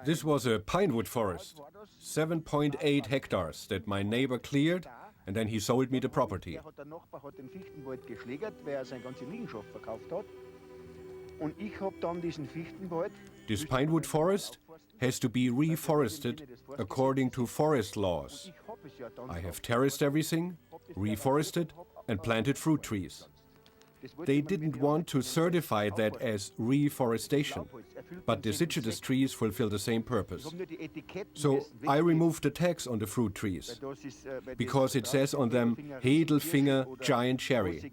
This was a pinewood forest, 7.8 hectares that my neighbor cleared, and then he sold me the property. This pinewood forest has to be reforested according to forest laws. I have terraced everything, reforested, and planted fruit trees. They didn't want to certify that as reforestation, but deciduous trees fulfill the same purpose. So I removed the tax on the fruit trees, because it says on them Hedelfinger giant cherry.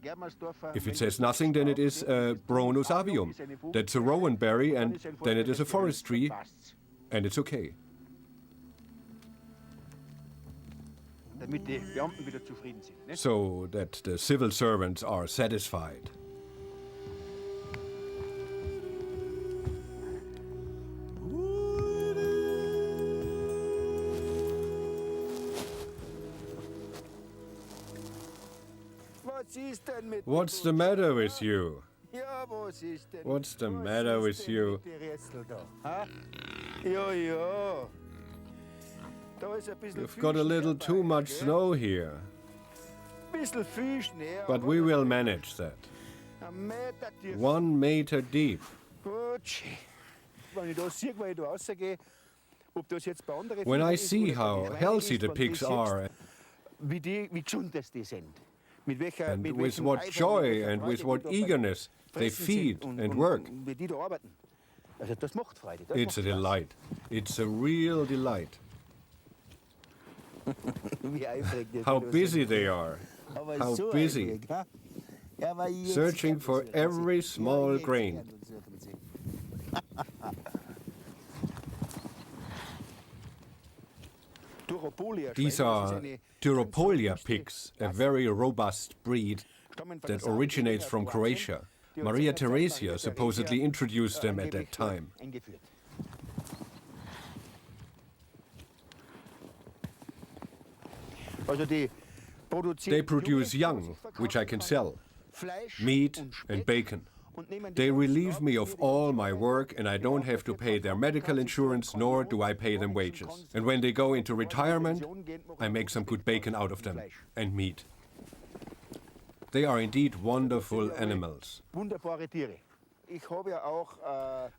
If it says nothing, then it is Bronus avium. That's a rowan berry, and then it is a forest tree, and it's okay. So that the civil servants are satisfied. What's the matter with you? What's the matter with you? You've got a little too much snow here. But we will manage that. 1 meter deep. When I see how healthy the pigs are, and with what joy and with what eagerness they feed and work, it's a delight. It's a real delight. How busy they are. How busy. Searching for every small grain. These are Turopolia pigs, a very robust breed that originates from Croatia. Maria Theresia supposedly introduced them at that time. They produce young, which I can sell, meat and bacon. They relieve me of all my work, and I don't have to pay their medical insurance, nor do I pay them wages. And when they go into retirement, I make some good bacon out of them, and meat. They are indeed wonderful animals.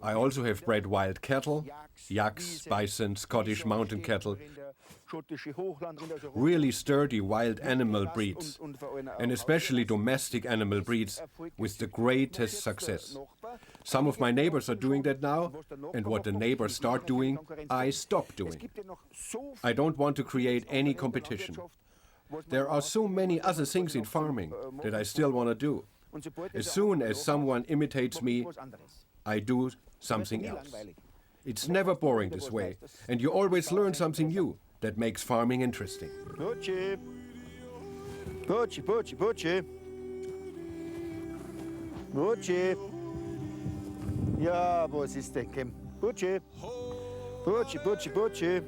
I also have bred wild cattle, yaks, bison, Scottish mountain cattle, really sturdy wild animal breeds, and especially domestic animal breeds with the greatest success. Some of my neighbors are doing that now, and what the neighbors start doing, I stop doing. I don't want to create any competition. There are so many other things in farming that I still want to do. As soon as someone imitates me, I do something else. It's never boring this way, and you always learn something new that makes farming interesting. Bucci! Bucci, Bucci, Bucci! Bucci! Ja, was ist denn, Kim? Bucci! Bucci, Bucci, Bucci!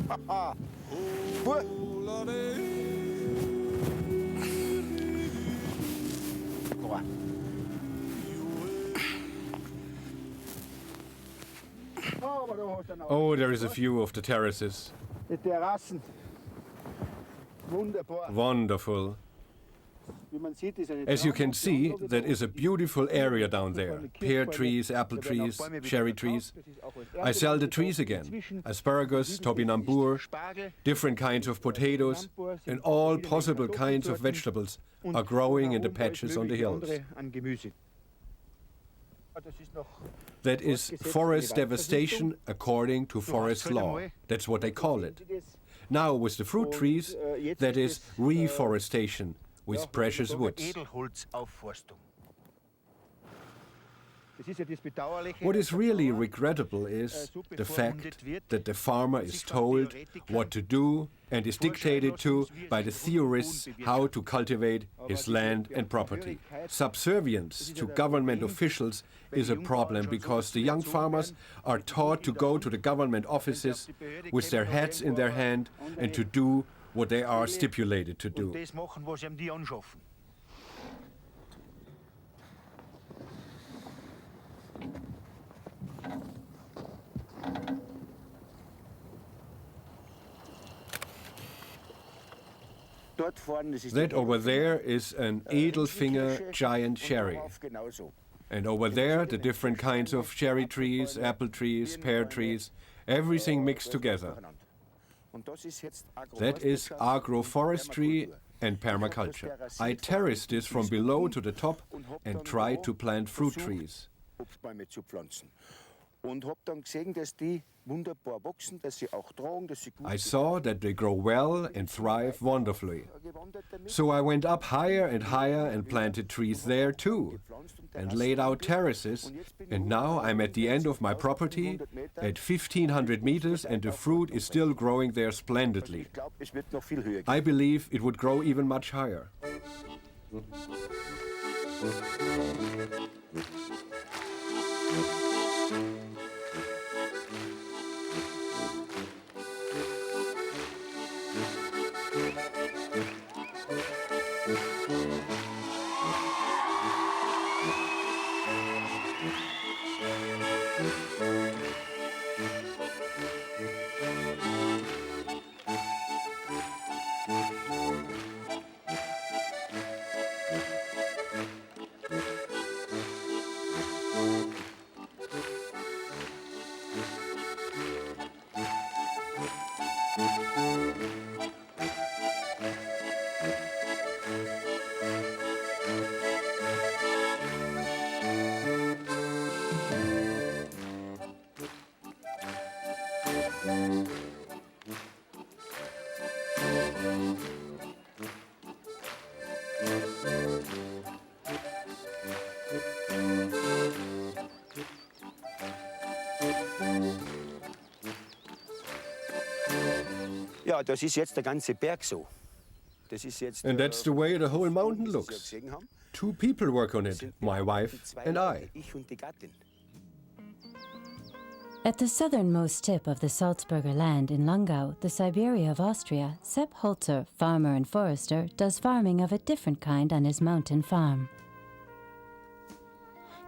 Haha! Guck mal. Oh, there is a view of the terraces. Die Terrassen. Wunderbar. Wonderful. As you can see, that is a beautiful area down there. Pear trees, apple trees, cherry trees. I sell the trees again. Asparagus, topinambur, different kinds of potatoes, and all possible kinds of vegetables are growing in the patches on the hills. That is forest devastation according to forest law. That's what they call it. Now with the fruit trees, that is reforestation with precious woods. What is really regrettable is the fact that the farmer is told what to do and is dictated to by the theorists how to cultivate his land and property. Subservience to government officials is a problem because the young farmers are taught to go to the government offices with their hats in their hand and to do what they are stipulated to do. That over there is an Edelfinger giant cherry. And over there, the different kinds of cherry trees, apple trees, pear trees, everything mixed together. That is agroforestry and permaculture. I terrace this from below to the top and try to plant fruit trees. I saw that they grow well and thrive wonderfully. So I went up higher and planted trees there too, and laid out terraces, and now I'm at the end of my property at 1,500 meters, and the fruit is still growing there splendidly. I believe it would grow even much higher. Ja, das ist jetzt der ganze Berg so. And that's the way the whole mountain looks. 2 people work on it, my wife and I. At the southernmost tip of the Salzburger land in Langau, the Siberia of Austria, Sepp Holzer, farmer and forester, does farming of a different kind on his mountain farm.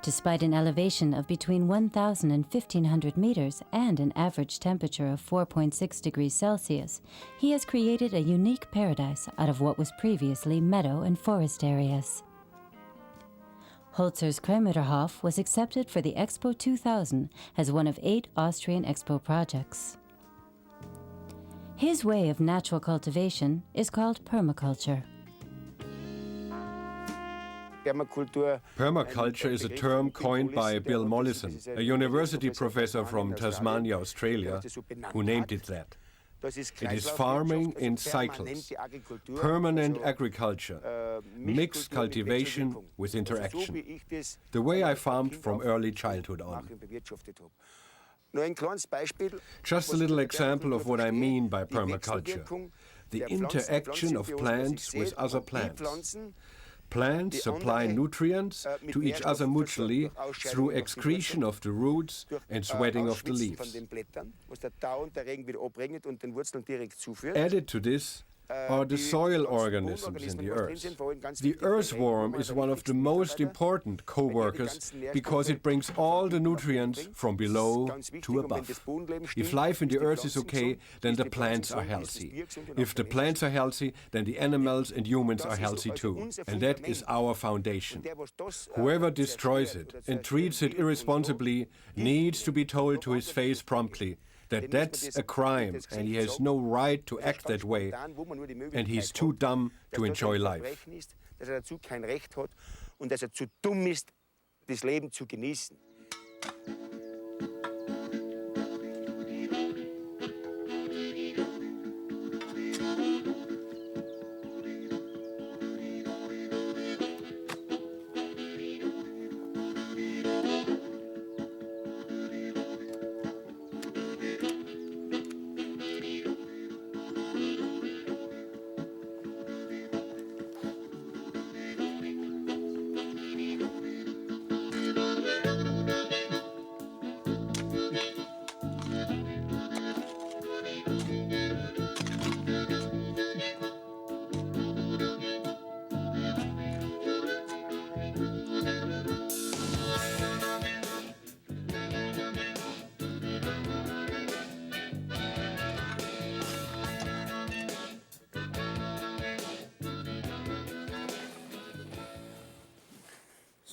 Despite an elevation of between 1,000 and 1,500 meters and an average temperature of 4.6 degrees Celsius, he has created a unique paradise out of what was previously meadow and forest areas. Holzer's Kremerhof was accepted for the Expo 2000 as one of 8 Austrian Expo projects. His way of natural cultivation is called permaculture. Permaculture is a term coined by Bill Mollison, a university professor from Tasmania, Australia, who named it that. It is farming in cycles, permanent agriculture, mixed cultivation with interaction, the way I farmed from early childhood on. Just a little example of what I mean by permaculture: the interaction of plants with other plants. Plants supply nutrients to each other mutually through excretion of the roots and sweating of the leaves. Added to this are the soil organisms in the earth. The earthworm is one of the most important co-workers because it brings all the nutrients from below to above. If life in the earth is okay, then the plants are healthy. If the plants are healthy, then the animals and humans are healthy too. And that is our foundation. Whoever destroys it and treats it irresponsibly needs to be told to his face promptly that that's a crime and he has no right to act that way, and he's too dumb to enjoy life.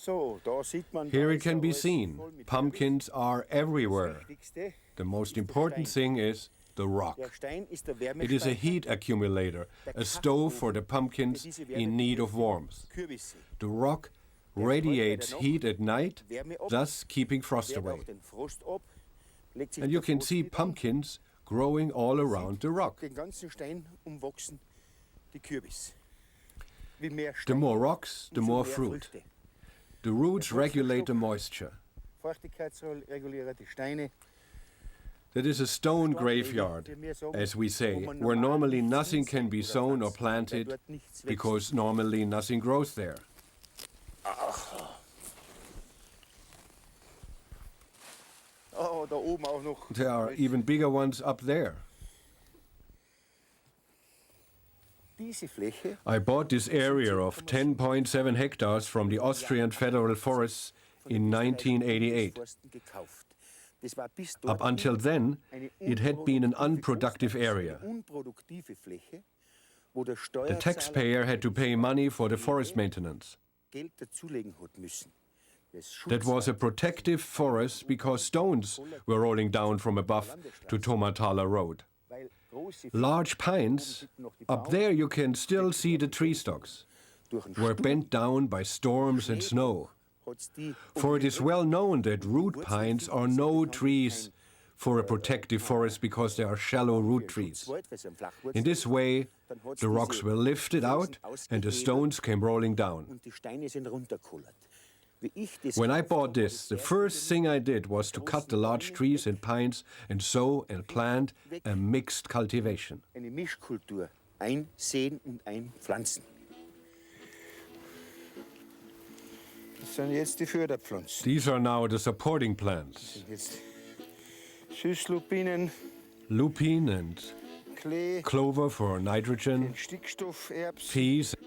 So, da sieht man, Here da it ist can ja be alles seen. voll mit Pumpkins are everywhere. Wichtigste. The most important thing is the rock. Der Stein ist der It is a Wärmespeicher heat accumulator, a stove for the pumpkins in need of warmth. Kürbisse. The rock radiates heat at night, thus keeping frost Wehrt away. auch den Frost ab, legt sich And you der can Frost see wieder an. pumpkins growing all around the rock. Den ganzen Stein umwachsen die Kürbis. Wie mehr The Stein, more rocks, the umso more mehr fruit. Früchte. The roots regulate the moisture. Feuchtigkeitsregulierer, die Steine. That is a stone graveyard, as we say, where normally nothing can be sown or planted because normally nothing grows there. Oh, da oben auch noch. There are even bigger ones up there. Diese Fläche I bought this area of 10.7 hectares from the Austrian Federal Forests in 1988. Forsten gekauft. Das war bis Up dorthin until then, eine it had been an unproductive eine area. unproduktive Fläche, wo der The Steuerzahler taxpayer had to pay money for the forest maintenance. Geld dazulegen hat müssen. Das That was a protective forest because stones were rolling down from above to Tomatala Road. weil große Large pines, up there you can still see the tree stalks, durch den were bent down by storms and snow. hat's die For it is well known that root pines are no trees for a protective forest because they are shallow root trees. Wald, weil sie am Flachwurzel In this way, the rocks were lifted out and the stones came rolling down. und die Steine sind runterkullert. Wie ich das When I gekauft bought habe, this, the first thing I did was to cut the large trees and pines and sow and plant a mixed cultivation. eine Mischkultur einsehen und einpflanzen. Das sind jetzt die Förderpflanzen. These are now the supporting plants. Jetzt Süßlupinen, Lupine and Klee, clover for nitrogen, Stickstofferbs, peas and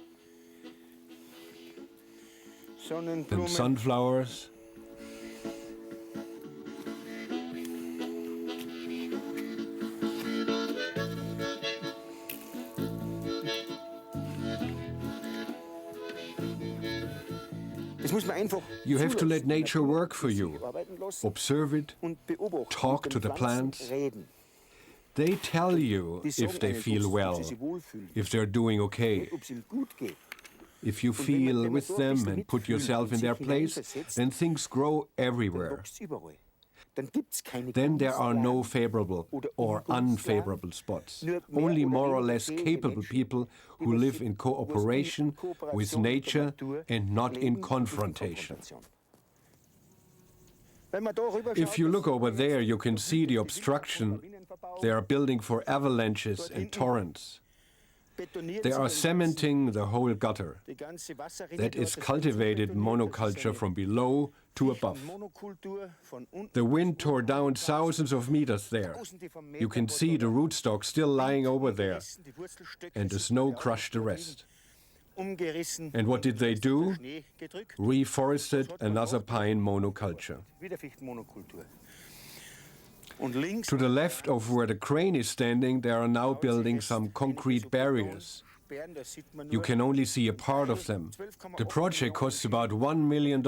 Sonnenblumen. sunflowers. Das muss man einfach You have to let zulassen. nature work for you. Arbeiten lassen Observe it. und beobachten. talk mit to den the Pflanzen plants. Reden. They tell you Die sagen if they einem, feel ob well, sie sich wohlfühlen, if they're doing okay. ob es ihnen gut geht. If you wenn man- feel wenn man with so ein them bisschen and put mitfühlt yourself und in their sich place, hineinversetzt, then things grow Dann everywhere. wächst überall. Dann gibt's keine Then there are no Gunstlagen favorable oder or Ungünstlagen. unfavorable spots. Nur mehr Only oder more or weniger less fähige capable Menschen, people die who was live in- in was in cooperation Kooperation with mit der nature Natur and not leben in und nicht confrontation. Konfrontation. Wenn man da rüber If schaut, you das look sieht over man there, jetzt you can die see the Winde, die obstruction Lawinen verbauen, they are building for avalanches Dort and hinten torrents. betoniert They sie are den cementing the whole gutter. ganzen- die ganze Wasserrinne That dort, is das wird cultivated betoniert, monoculture das ist from below to eine above. Monokultur von unten The wind bis tore oben. down thousands of meters there. Tausende von You can Metern, wo see da the rootstock still lying over there, umgerissen, die Wurzelstöcke and the sind snow alle crushed the auch rest. umgerissen And what did they und der do? Schnee gedrückt. Reforested another pine monoculture. Wieder Fichtenmonokultur. Und links To the left of where the crane is standing, they are now building some concrete barriers. Sperren, da sieht man You nur can only see a part of them. The project costs about $1 million,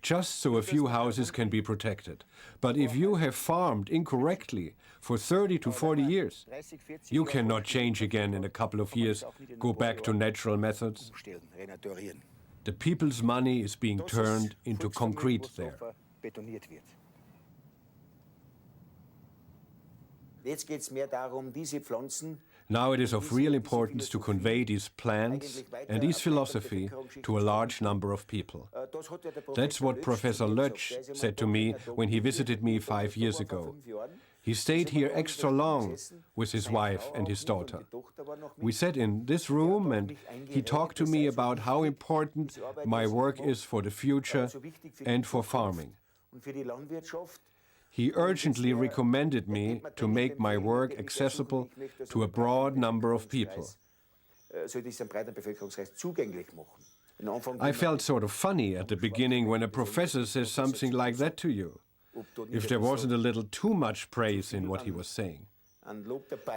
just so a few houses can be protected. But if you have farmed incorrectly for 30 to 40 years, 30, 40 you Jahre cannot change again in a couple of years, go back to natural methods. umstellen, renaturieren. The people's money is being Das ist turned into Volksvermögen, concrete was da there. betoniert wird. Jetzt geht es mehr darum, diese Pflanzen Now it is of real importance to convey these plants and this philosophy to a large number of people. das hat ja der That's what Professor Lötsch said to me when he visited me 5 years ago. He stayed here extra long with his wife and his daughter. We sat in this room and he talked to me about how important my work is for the future and for farming. Und für die Landwirtschaft He urgently recommended me to make my work accessible to a broad number of people. soll dies einem breiten Bevölkerungskreis zugänglich machen. Am Anfang I felt sort of funny at the beginning when a professor says something like that to you, if there wasn't a little too much praise in what he was saying.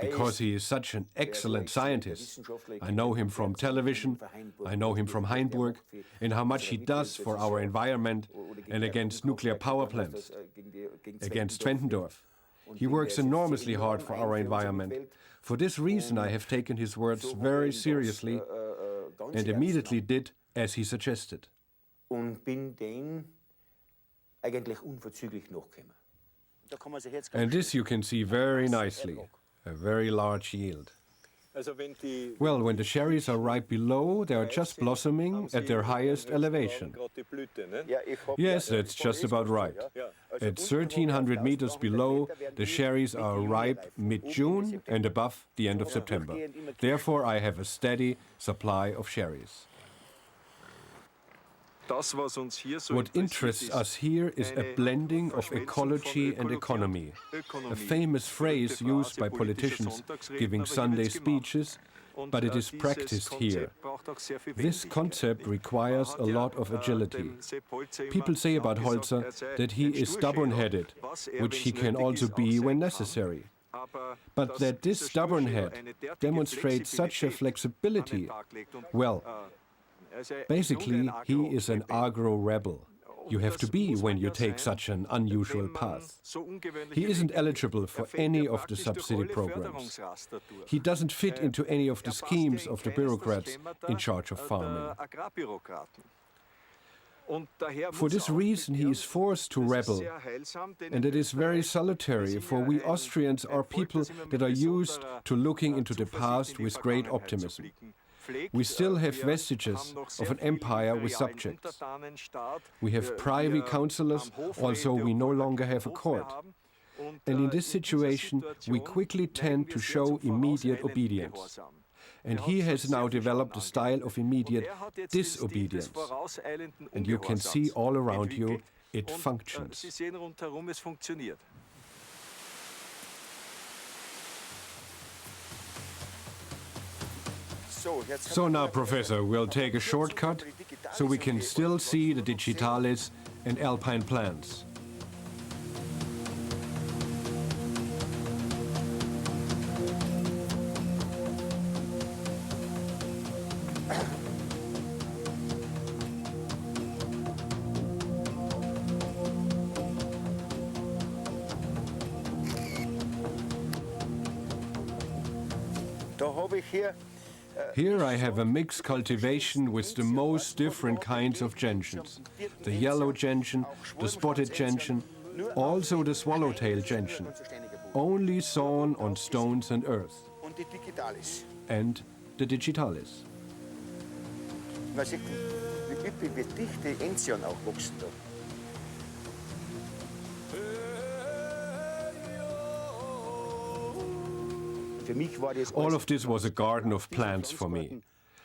because he is such an excellent scientist. I know him from television, I know him from Hainburg, and how much he does for our environment and against nuclear power plants, against Zwentendorf. He works enormously hard for our environment. For this reason, I have taken his words very seriously and immediately did as he suggested. And this you can see very nicely, a very large yield. Well, when the cherries are ripe below, they are just blossoming at their highest elevation. Yes, that's just about right. At 1,300 meters below, the cherries are ripe mid-June and above the end of September. Therefore, I have a steady supply of cherries. What interests us here is a blending of ecology and economy, a famous phrase used by politicians giving Sunday speeches, but it is practiced here. This concept requires a lot of agility. People say about Holzer that he is stubborn-headed, which he can also be when necessary. But that this stubborn head demonstrates such a flexibility, well, basically, he is an Agro Rebel. You have to be when you take such an unusual path. He isn't eligible for any of the subsidy programs. He doesn't fit into any of the schemes of the bureaucrats in charge of farming. For this reason, he is forced to rebel, and it is very salutary, for we Austrians are people that are used to looking into the past with great optimism. We still have vestiges of an empire with subjects. We have privy councillors, also we no longer have a court. And in this situation, we quickly tend to show immediate obedience. And he has now developed a style of immediate disobedience. And you can see all around you, it functions. So now, Professor, we'll take a shortcut so we can still see the digitalis and alpine plants. Here I have a mixed cultivation with the most different kinds of gentians. The yellow gentian, the spotted gentian, also the swallowtail gentian, only sown on stones and earth. And the digitalis. All of this was a garden of plants for me.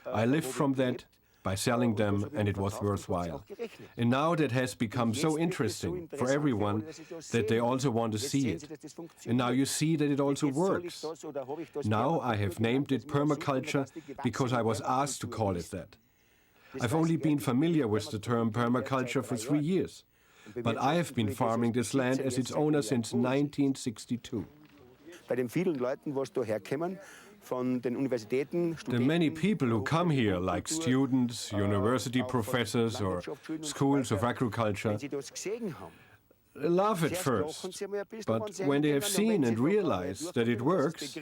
I lived from that by selling them, and it was worthwhile. And now that has become so interesting for everyone that they also want to see it. And now you see that it also works. Now I have named it permaculture because I was asked to call it that. I've only been familiar with the term permaculture for 3 years, but I have been farming this land as its owner since 1962. The many people who come here, like students, university professors, or schools of agriculture, laugh at first, but when they have seen and realized that it works,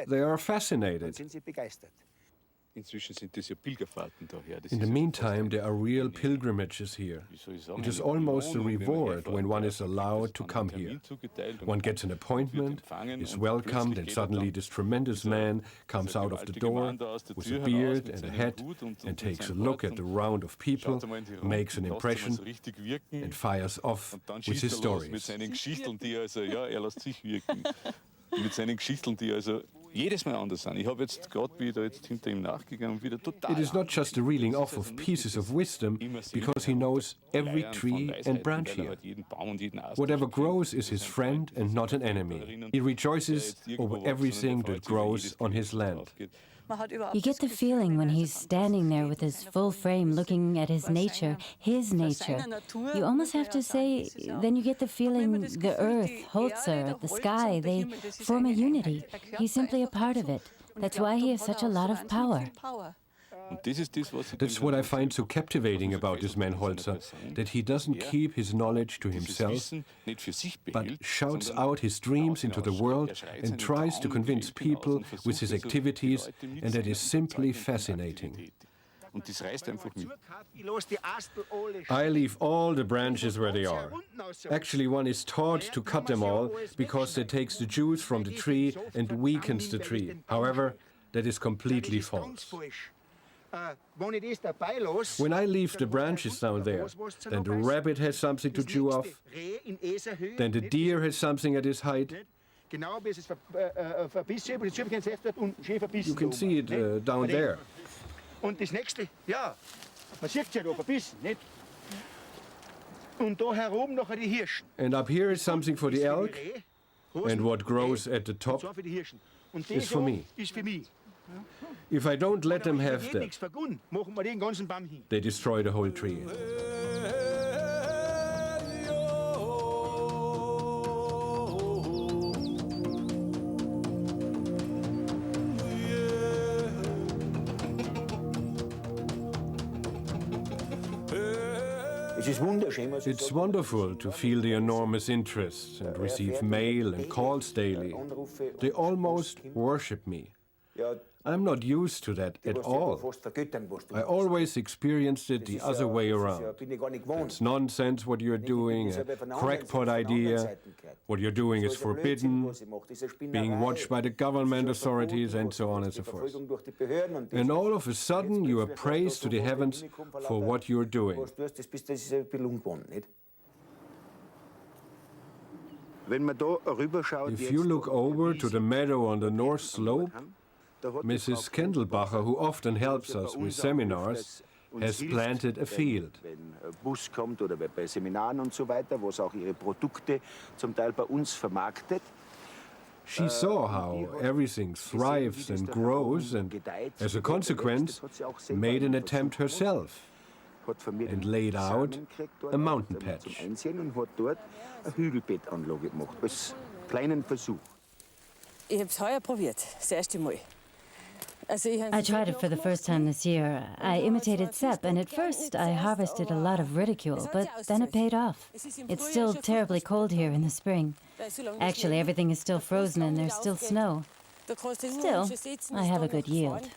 they are fascinated. In the meantime, there are real pilgrimages here. It is almost a reward when one is allowed to come here. One gets an appointment, is welcomed, and suddenly this tremendous man comes out of the door with a beard and a hat and takes a look at the round of people, makes an impression, and fires off with his stories. It is not just the reeling off of pieces of wisdom, because he knows every tree and branch here. Whatever grows is his friend and not an enemy. He rejoices over everything that grows on his land. You get the feeling when he's standing there with his full frame looking at his nature. You almost have to say, then you get the feeling the earth, Holzer, the sky, they form a unity. He's simply a part of it. That's why he has such a lot of power. That's what I find so captivating about this man Holzer, that he doesn't keep his knowledge to himself, but shouts out his dreams into the world and tries to convince people with his activities, and that is simply fascinating. I leave all the branches where they are. Actually, one is taught to cut them all because that takes the juice from the tree and weakens the tree. However, that is completely false. When I leave the branches down there, then the rabbit has something to chew off, then the deer has something at his height. You can see it down there. And up here is something for the elk, and what grows at the top is for me. If I don't let them have that, they destroy the whole tree. It's wonderful to feel the enormous interest and receive mail and calls daily. They almost worship me. I'm not used to that at all. I always experienced it the other way around. It's nonsense what you're doing, a crackpot idea. What you're doing is forbidden, being watched by the government authorities, and so on and so forth. And all of a sudden you are praised to the heavens for what you're doing. If you look over to the meadow on the north slope, Mrs. Kendelbacher, who often helps us with seminars, has planted a field. She saw how everything thrives and grows, and as a consequence, made an attempt herself and laid out a mountain patch. I tried it for the first time this year. I imitated Sepp, and at first I harvested a lot of ridicule, but then it paid off. It's still terribly cold here in the spring. Actually, everything is still frozen and there's still snow. Still, I have a good yield.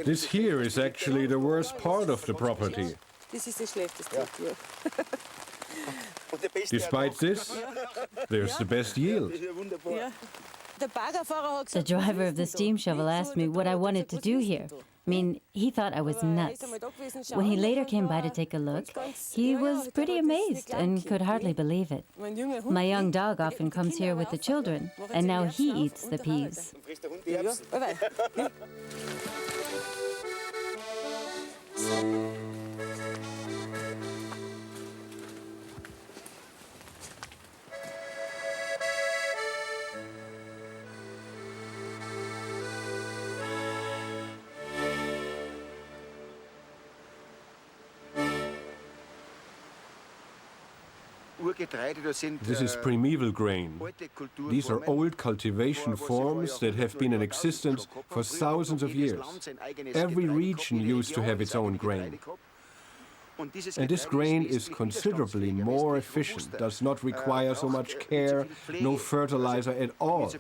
This here is actually the worst part of the property. Despite this, there's the best yield. The driver of the steam shovel asked me what I wanted to do here. I mean, he thought I was nuts. When he later came by to take a look, he was pretty amazed and could hardly believe it. My young dog often comes here with the children, and now he eats the peas. This is primeval grain. These are old cultivation forms that have been in existence for thousands of years. Every region used to have its own grain. And this grain is considerably more efficient, does not require so much care, no fertilizer at all.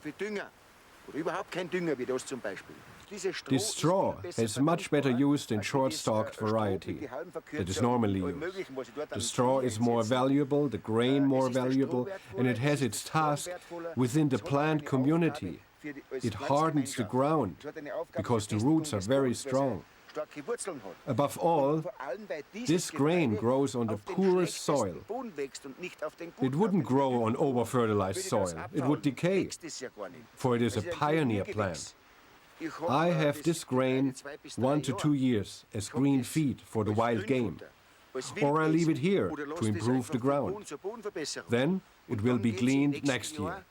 This straw has much better use in short-stalked variety that is normally used. The straw is more valuable, the grain more valuable, and it has its task within the plant community. It hardens the ground because the roots are very strong. Above all, this grain grows on the poorest soil. It wouldn't grow on over-fertilized soil. It would decay, for it is a pioneer plant. I have this grain 1 to 2 years as green feed for the wild game, or I leave it here to improve the ground. Then It will be gleaned next year.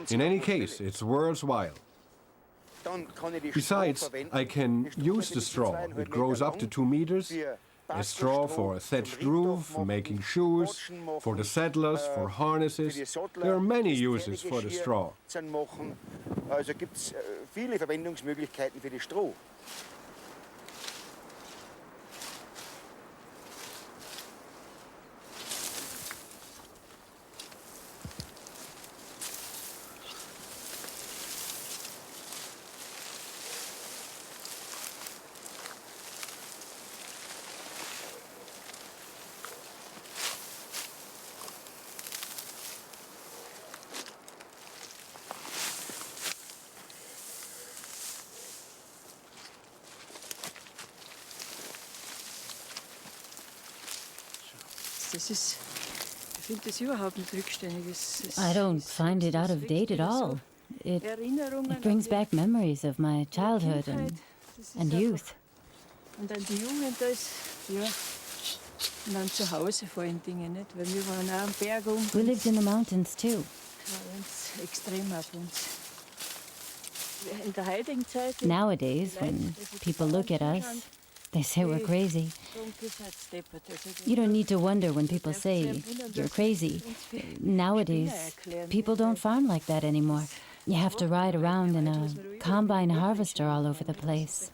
In any case, it's worthwhile. Besides, I can use the straw. It grows up to 2 meters. As straw for a thatched roof, making shoes, for the settlers, for harnesses. There are many uses for the straw. Also gibt's viele Verwendungsmöglichkeiten für die Stroh. I don't find it out of date at all. It brings back memories of my childhood and youth. Und dann die Jugend ist, ja, und dann zu Hause vor allen Dingen, nicht? Weil wir waren auch am Berg We lived in the mountains too. war ganz extrem ab uns. In der heutigen Zeit... Nowadays, when people look at us, they say we're crazy. You don't need to wonder when people say you're crazy. Nowadays, people don't farm like that anymore. You have to ride around in a combine harvester all over the place.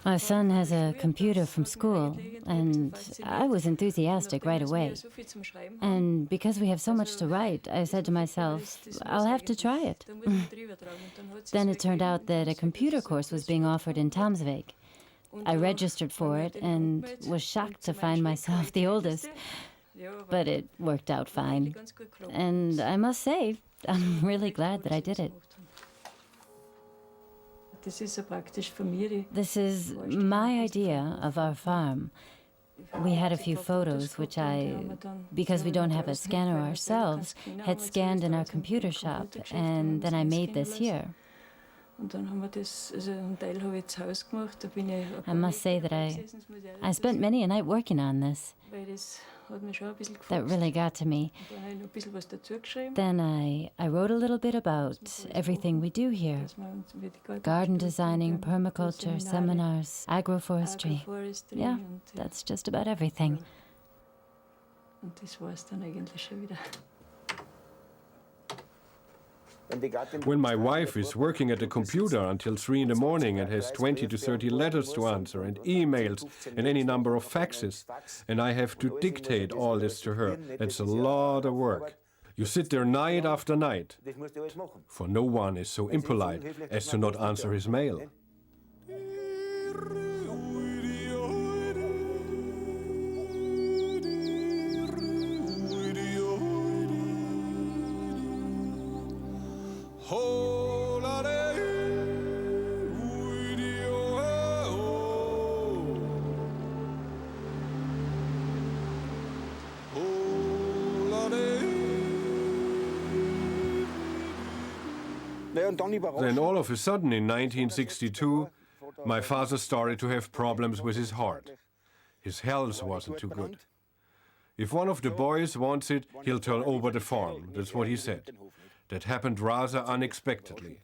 My son has a computer from school, and I was enthusiastic right away. And because we have so much to write, I said to myself, I'll have to try it. Then it turned out that a computer course was being offered in Tamsvik. I registered for it and was shocked to find myself the oldest. But it worked out fine. And I must say, I'm really glad that I did it. This is my idea of our farm. We had a few photos which I, because we don't have a scanner ourselves, had scanned in our computer shop, and then I made this here. I must say that I spent many a night working on this. That really got to me. Then I wrote a little bit about everything we do here. Garden designing, permaculture, seminars, agroforestry. Yeah, that's just about everything. When my wife is working at the computer until 3 in the morning and has 20 to 30 letters to answer and emails and any number of faxes, and I have to dictate all this to her, it's a lot of work. You sit there night after night, for no one is so impolite as to not answer his mail. Then all of a sudden in 1962, my father started to have problems with his heart. His health wasn't too good. If one of the boys wants it, he'll turn over the farm. That's what he said. That happened rather unexpectedly.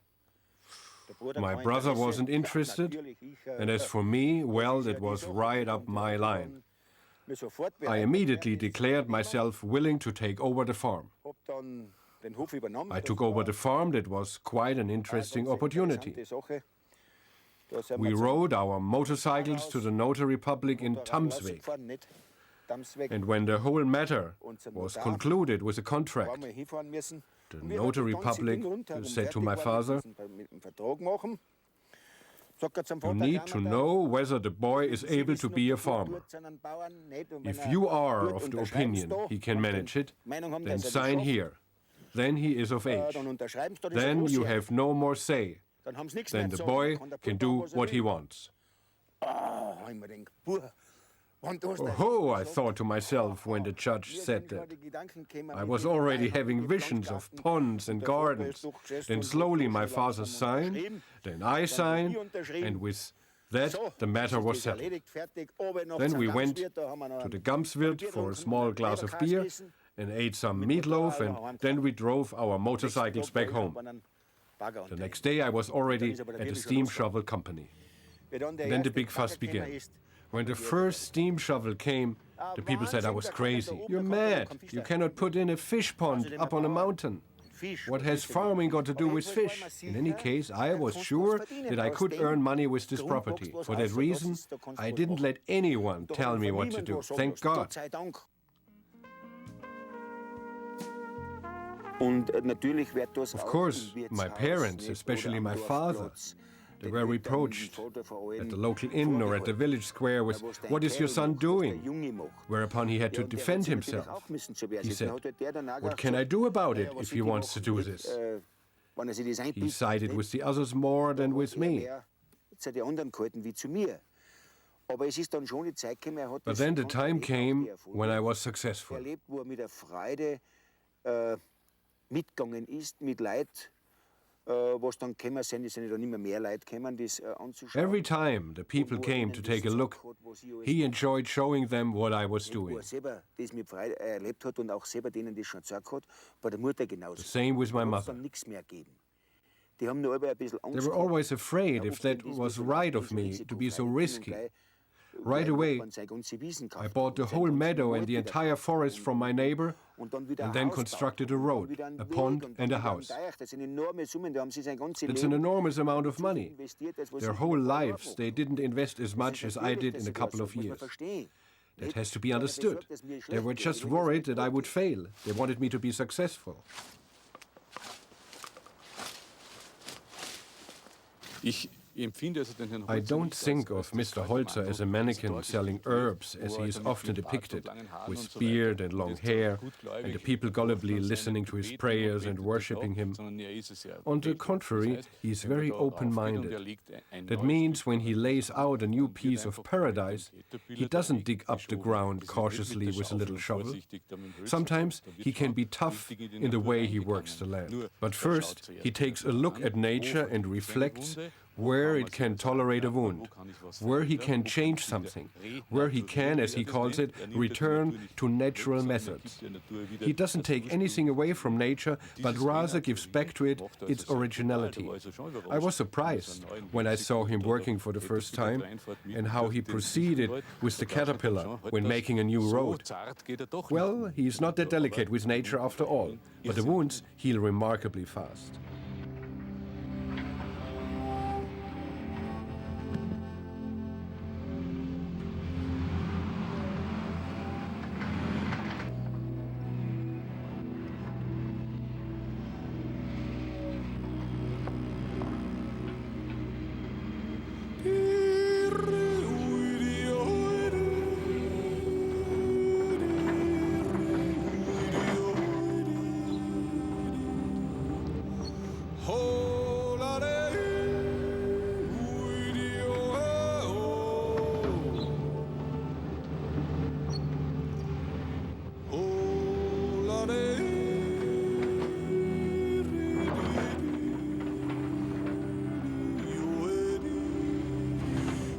My brother wasn't interested, and as for me, well, that was right up my line. I immediately declared myself willing to take over the farm. I took over the farm. That was quite an interesting opportunity. We rode our motorcycles to the notary public in Tamsvik. And when the whole matter was concluded with a contract, the notary public said to my father, You need to know whether the boy is able to be a farmer. If you are of the opinion he can manage it, then sign here. Then he is of age. Then you have no more say. Then the boy can do what he wants. Oh, I thought to myself when the judge said that. I was already having visions of ponds and gardens. Then slowly my father signed, then I signed, and with that the matter was settled. Then we went to the Gamswirt for a small glass of beer and ate some meatloaf, and then we drove our motorcycles back home. The next day I was already at the steam shovel company. Then the big fuss began. When the first steam shovel came, the people said I was crazy. You're mad. You cannot put in a fish pond up on a mountain. What has farming got to do with fish? In any case, I was sure that I could earn money with this property. For that reason, I didn't let anyone tell me what to do. Thank God. Of course, my parents, especially my father, they were reproached at the local inn or at the village square with, "What is your son doing?" Whereupon he had to defend himself. He said, "What can I do about it if he wants to do this?" He sided with the others more than with me. But then the time came when I was successful. Every time the people came to take a look, he enjoyed showing them what I was doing. The same with my mother. They were always afraid if that was right of me to be so risky. Right away, I bought the whole meadow and the entire forest from my neighbor and then constructed a road, a pond and a house. It's an enormous amount of money. Their whole lives, they didn't invest as much as I did in a couple of years. That has to be understood. They were just worried that I would fail. They wanted me to be successful. I don't think of Mr. Holzer as a mannequin selling herbs, as he is often depicted, with beard and long hair, and the people gullibly listening to his prayers and worshipping him. On the contrary, he is very open-minded. That means when he lays out a new piece of paradise, he doesn't dig up the ground cautiously with a little shovel. Sometimes he can be tough in the way he works the land. But first, he takes a look at nature and reflects where it can tolerate a wound, where he can change something, where he can, as he calls it, return to natural methods. He doesn't take anything away from nature, but rather gives back to it its originality. I was surprised when I saw him working for the first time and how he proceeded with the caterpillar when making a new road. Well, he's not that delicate with nature after all, but the wounds heal remarkably fast.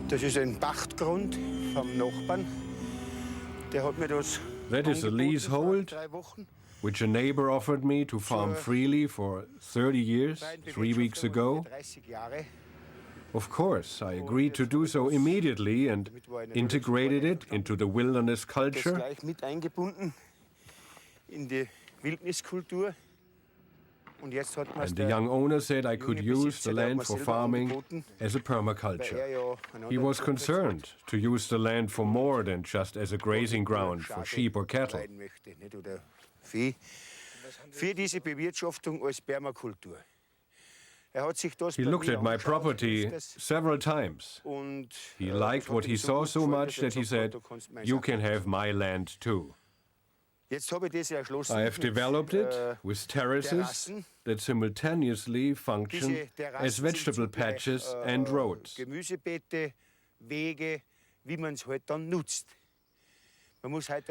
Das ist ein Pachtgrund vom Nachbarn. Der hat mir das That is a leasehold, which a neighbor offered me to farm freely for 30 years, 3 weeks ago. Of course, I agreed to do so immediately and integrated it into the wilderness culture. gleich mit eingebunden in die Wildniskultur. Und jetzt hat man And the young owner said I could use the land for farming as a permaculture. He was concerned to use the land for more than just as a grazing ground for sheep or cattle. Für diese Bewirtschaftung als Permakultur. He looked at my property several times. He liked what he saw so much that he said, "You can have my land too." I have developed it with terraces that simultaneously function as vegetable patches and roads.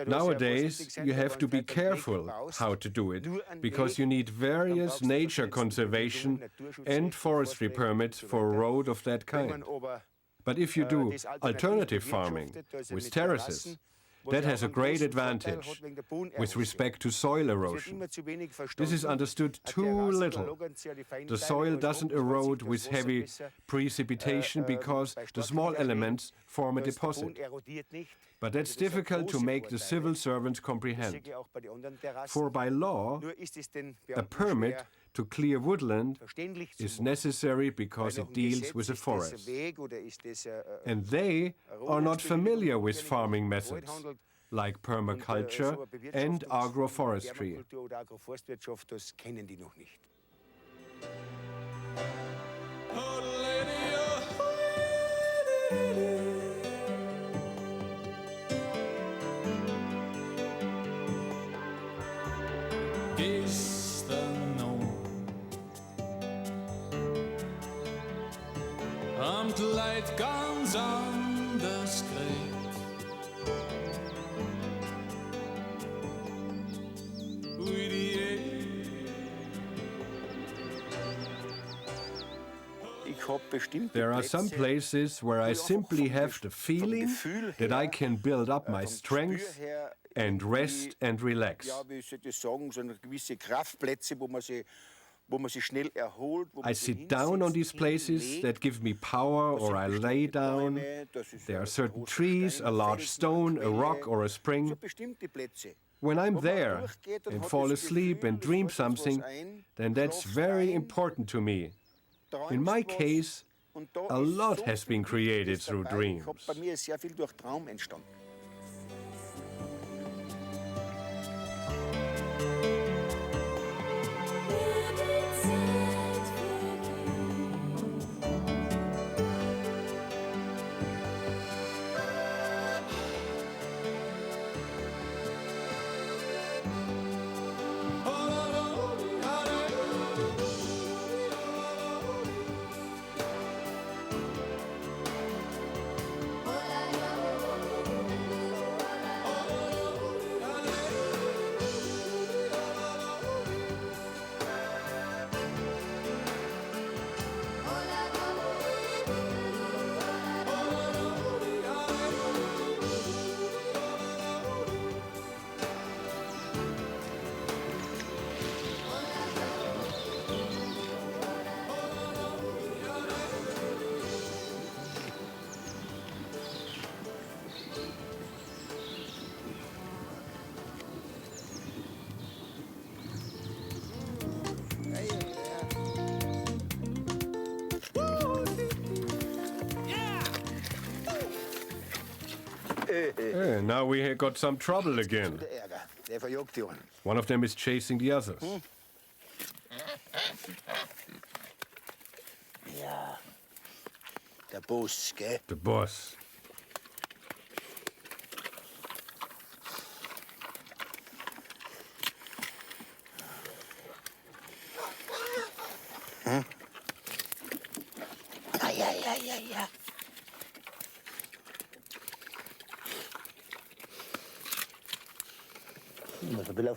Nowadays, you have to be careful how to do it, because you need various nature conservation and forestry permits for a road of that kind. But if you do alternative farming with terraces, that has a great advantage with respect to soil erosion. This is understood too little. The soil doesn't erode with heavy precipitation because the small elements form a deposit. But that's difficult to make the civil servants comprehend. For by law, a permit to clear woodland is necessary because it deals with a forest. And they are not familiar with farming methods like permaculture and agroforestry. Is the norm. Und Leid ganz anders kriegt. Wie die There are some places where I simply have the feeling that I can build up my strength and rest and relax. I sit down on these places that give me power, or I lay down. There are certain trees, a large stone, a rock, or a spring. When I'm there and fall asleep and dream something, then that's very important to me. In my case, a lot has been created through dreams. Now we got some trouble again. One of them is chasing the others. Der Boss, gell? The boss. Ja.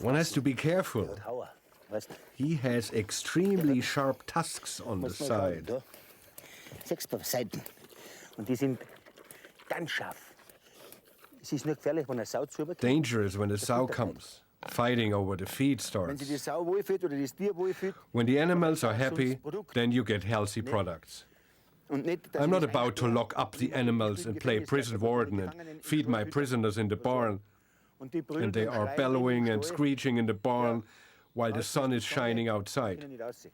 One has to be careful. He has extremely sharp tusks on the side. 6 Seiten. Und die sind ganz scharf. Es ist nur gefährlich, wenn eine Sau zubekommt. Dangerous when a sow comes. Fighting over the feed Wenn starts. sich die Sau wohlfühlt oder das Tier wohlfühlt. When the animals are happy, then you get healthy products. Und nicht, dass I'm not das about to lock up the animals and play prison warden and feed my prisoners in the barn. Und die brüllen And they und are schreien bellowing und and so. screeching in the barn while the sun is shining outside. Können nicht aussehen.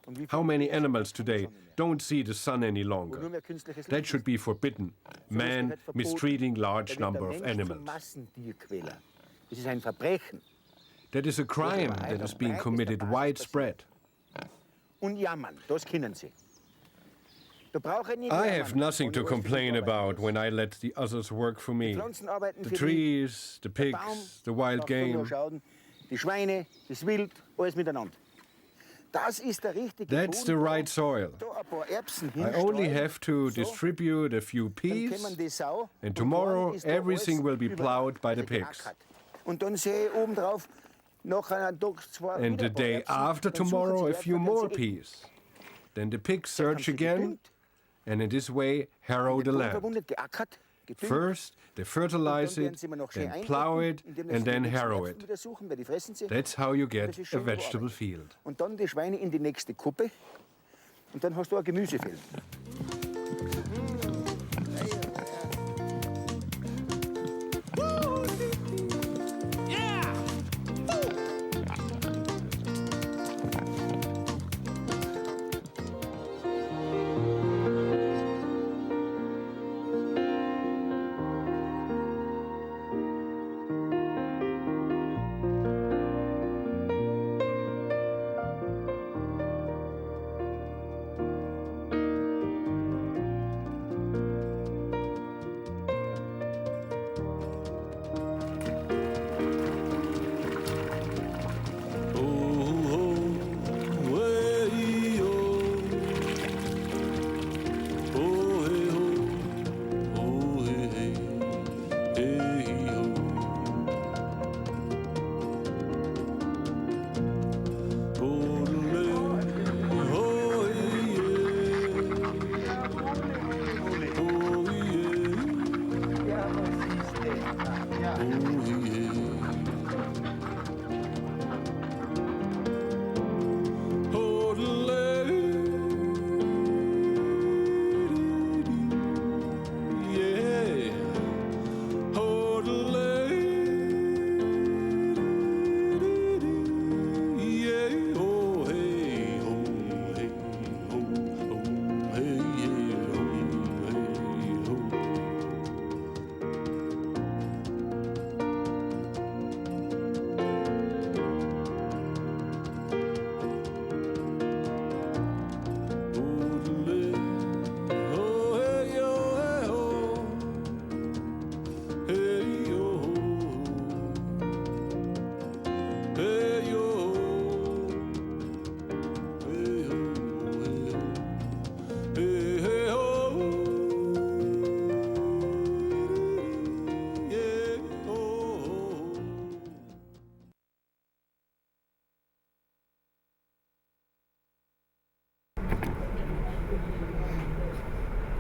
Und wie How viele many Tiere animals sind today schon mehr? don't see the sun any Wo nur longer? mehr künstliches That Licht should be forbidden. Man mistreating large number of zum animals. Massentierquäler. Das ist ein Verbrechen. That is a crime that is being committed widespread. und jammern, das können sie. Da brauche ich nicht I jammern, have nothing wenn to ich alles für complain mich arbeiten about muss. when I let the others work for Die me. Pflanzen arbeiten The für trees, the die, der Baum, pigs, the wild darfst du nur game. schauen, die Schweine, das Wild, alles miteinander. Das ist der richtige That's the Boden, right soil. da ein paar Erbsen I only hinstreuen, have to so, distribute a few dann peas, kommen die Sau, and und tomorrow morgen ist da everything alles will be überall, plowed by the also pigs. geackert. Und dann sehe ich oben drauf, nach einem Tag zwei And wieder the ein paar day Erbsen, after dann suchen tomorrow, sie a die few Erbsen, more dann sie peas. Then the pigs haben search sie again, gedüngt, and in this way harrow den the Boden land. verwundet, geackert, gedüngt. First, they fertilize Dann werden it, sie immer noch schön then plow eindecken, it, indem sie and die then nächsten harrow Erbsen it. wieder suchen, weil die fressen sie. That's how you Das get ist a schön vegetable bearbeitet. field. Und dann die Schweine in die nächste Kuppe. Und dann hast du ein Gemüsefeld.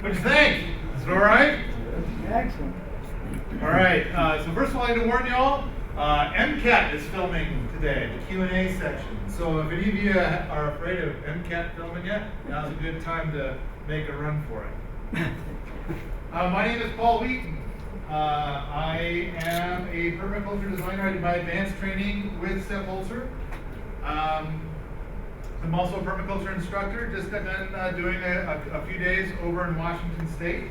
What do you think? Is it all right? Excellent. All right. So first of all, I need to warn you all, MCAT is filming today, the Q&A section. So if any of you are afraid of MCAT filming yet, now's a good time to make a run for it. My name is Paul Wheaton. I am a permaculture designer. I did my advanced training with Sepp Holzer. I'm also a permaculture instructor. Just got done doing a few days over in Washington State.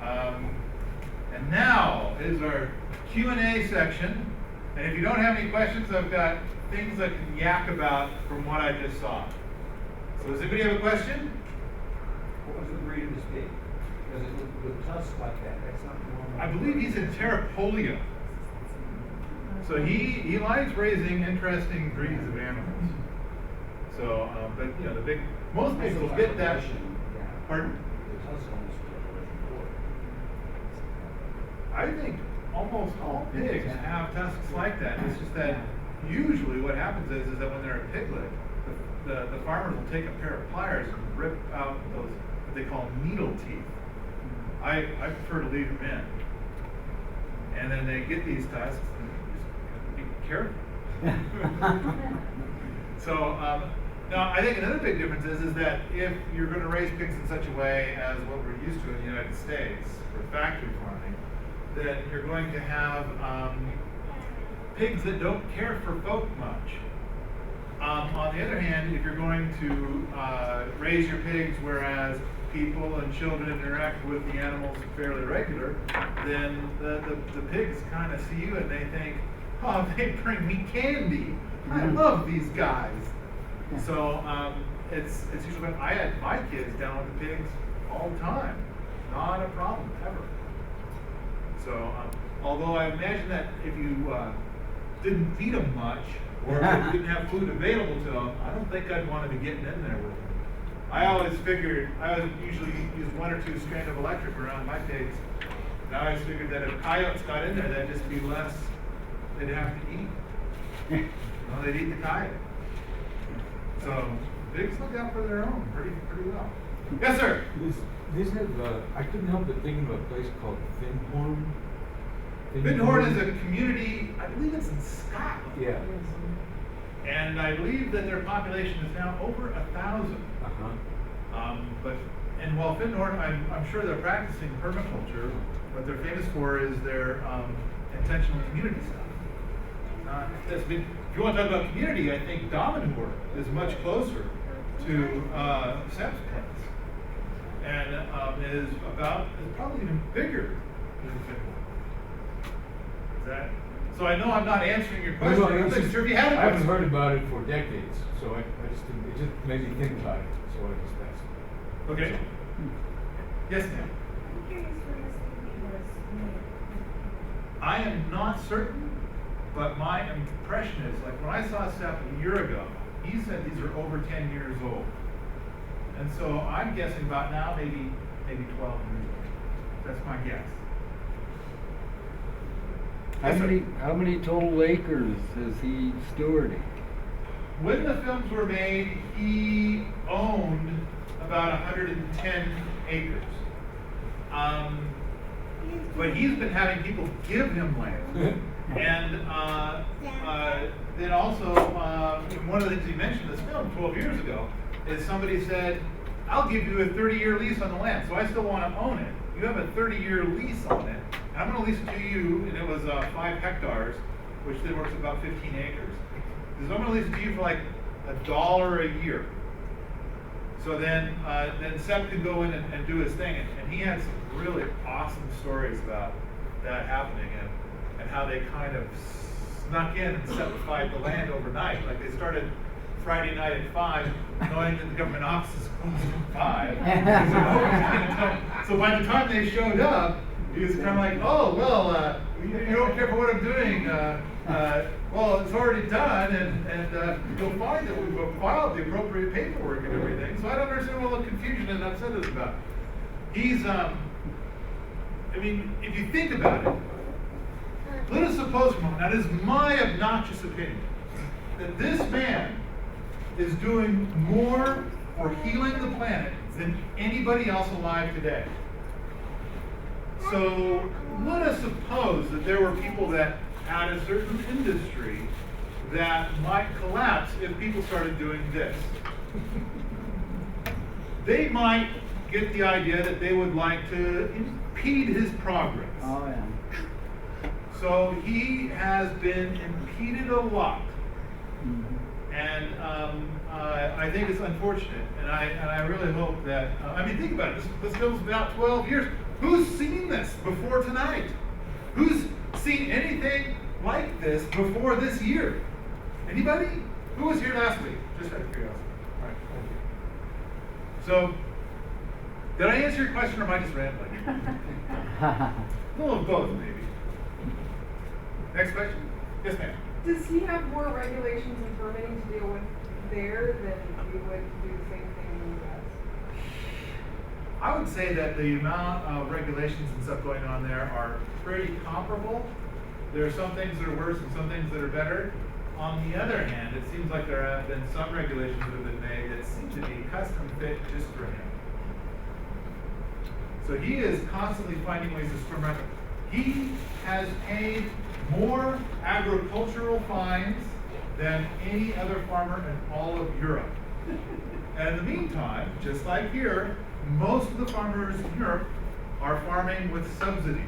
And now is our Q&A section. And if you don't have any questions, I've got things I can yak about from what I just saw. So does anybody have a question? What was the breed of this pig? Does it look with tusks like that? That's not normal. I believe he's in Terrapolia. So he likes raising interesting breeds of animals. So, but you know, most people get that. Pardon? The tusks almost look like I think almost all pigs have tusks like that. It's just that usually what happens is that when they're a piglet, the farmers will take a pair of pliers and rip out those what they call needle teeth. I prefer to leave them in. And then they get these tusks and just be careful. So now I think another big difference is that if you're going to raise pigs in such a way as what we're used to in the United States for factory farming, that you're going to have pigs that don't care for folk much. On the other hand, if you're going to raise your pigs whereas people and children interact with the animals fairly regular, then the pigs kind of see you and they think, oh, they bring me candy. I love these guys. So it's usually when I had my kids down with the pigs all the time. Not a problem, ever. So, although I imagine that if you didn't feed them much, or if you didn't have food available to them, I don't think I'd want to be getting in there with them. I always usually use 1 or 2 strands of electric around my pigs. And I always figured that if coyotes got in there, that'd just be less they'd have to eat. Well, they'd eat the coyote. So, pigs look out for their own pretty well. Yes, sir? This has, I couldn't help but thinking of a place called Findhorn. Findhorn is a community, I believe it's in Scotland. Yeah. And I believe that their population is now over 1,000. And while Findhorn, I'm sure they're practicing permaculture, what they're famous for is their intentional community stuff. If you want to talk about community, I think Dominor is much closer to Sepp's place, and is probably even bigger than Findhorn. Is that? So I know I'm not answering your question. No, I'm not sure if you had a I haven't question. heard about it for decades, so I just didn't, it just made me think about it, so I just asked. Okay. Yes, ma'am. I'm curious where this movie was made. I am not certain, but my impression is, like when I saw Sepp a year ago, he said these are over 10 years old. And so I'm guessing about now, maybe 12 years old. That's my guess. Yes, sir. How many total acres is he stewarding? When the films were made, he owned about 110 acres. But he's been having people give him land. And then also, one of the things he mentioned in this film 12 years ago is somebody said, I'll give you a 30-year lease on the land, so I still want to own it. You have a 30-year lease on it, and I'm going to lease it to you, and it was 5 hectares, which then works about 15 acres. He says, I'm going to lease it to you for like $1 a year. So then Sepp could go in and do his thing, and he had some really awesome stories about that happening and how they kind of snuck in and seppified the land overnight. Like they started Friday night at 5, knowing that the government offices closed at 5. So by the time they showed up, he was kind of like, oh, well, you don't care for what I'm doing. Well, it's already done, and you'll find that we've filed the appropriate paperwork and everything. So I don't understand what all the confusion and upset is about. He's, I mean, if you think about it, let us suppose for a moment, now this is my obnoxious opinion, that this man is doing more for healing the planet than anybody else alive today. So let us suppose that there were people that had a certain industry that might collapse if people started doing this. They might get the idea that they would like to impede his progress. Oh, yeah. So he has been impeded a lot. And I think it's unfortunate, and I really hope that, I mean, think about it, this film's about 12 years. Who's seen this before tonight? Who's seen anything like this before this year? Anybody? Who was here last week? Just out of curiosity. All right, thank you. So, did I answer your question, or am I just rambling? A little of both, maybe. Next question? Yes, ma'am. Does he have more regulations and permitting to deal with there than we would do the same thing in the US? I would say that the amount of regulations and stuff going on there are pretty comparable. There are some things that are worse and some things that are better. On the other hand, it seems like there have been some regulations that have been made that seem to be custom fit just for him. So he is constantly finding ways to swim around. He has paid more agricultural fines than any other farmer in all of Europe. And in the meantime, just like here, most of the farmers in Europe are farming with subsidies.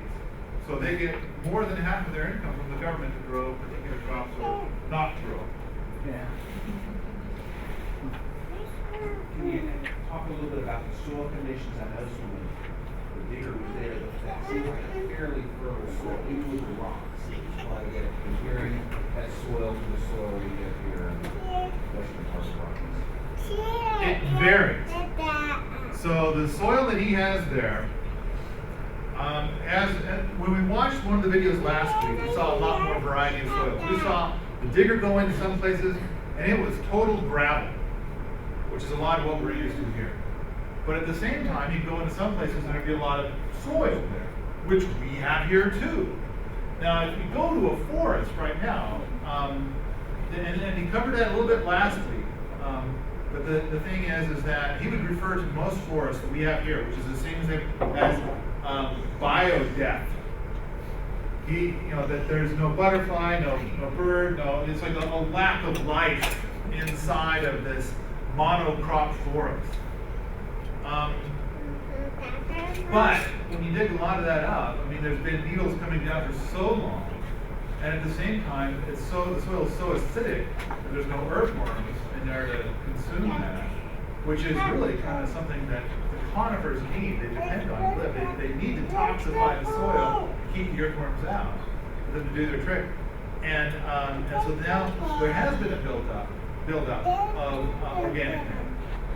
So they get more than half of their income from the government to grow particular crops or not grow. Yeah. Can you talk a little bit about the soil conditions? I noticed when the digger was there, that seemed like a fairly fertile soil, even with the rocks. While I get comparing that soil to the soil we get here in the western part of the Rockies. It varies. So the soil that he has there, when we watched one of the videos last week, we saw a lot more variety of soils. We saw the digger go into some places, and it was total gravel, which is a lot of what we're used to here. But at the same time, you go into some places and there'd be a lot of soil there, which we have here too. Now, if you go to a forest right now, and he covered that a little bit last week, but the thing is that he would refer to most forests that we have here, which is the same as bio-death. That there's no butterfly, no bird, it's like a lack of life inside of this monocrop forest. But when you dig a lot of that up, I mean, there's been needles coming down for so long, and at the same time, the soil is so acidic that there's no earthworms in there to consume that, which is really kind of something that the conifers need. They depend on to live. They need to toxify the soil to keep the earthworms out for them to do their trick. And so now there has been a build-up of organic matter.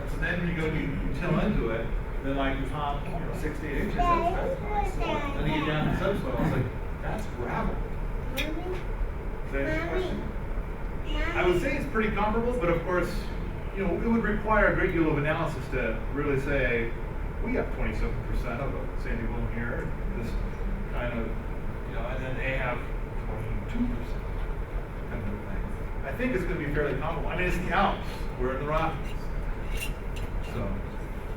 And so then when you go you till into it, then like the top 6 to 8 inches, that's nice soil. Then you get down to subsoil, it's like, that's gravel. Does that answer your question? I would say it's pretty comparable, but of course, it would require a great deal of analysis to really say, we have 27% of a sandy loam here, this kind of, and then they have 22% kind of thing. I think it's going to be fairly comparable. I mean, it's the Alps. We're in the Rockies. So,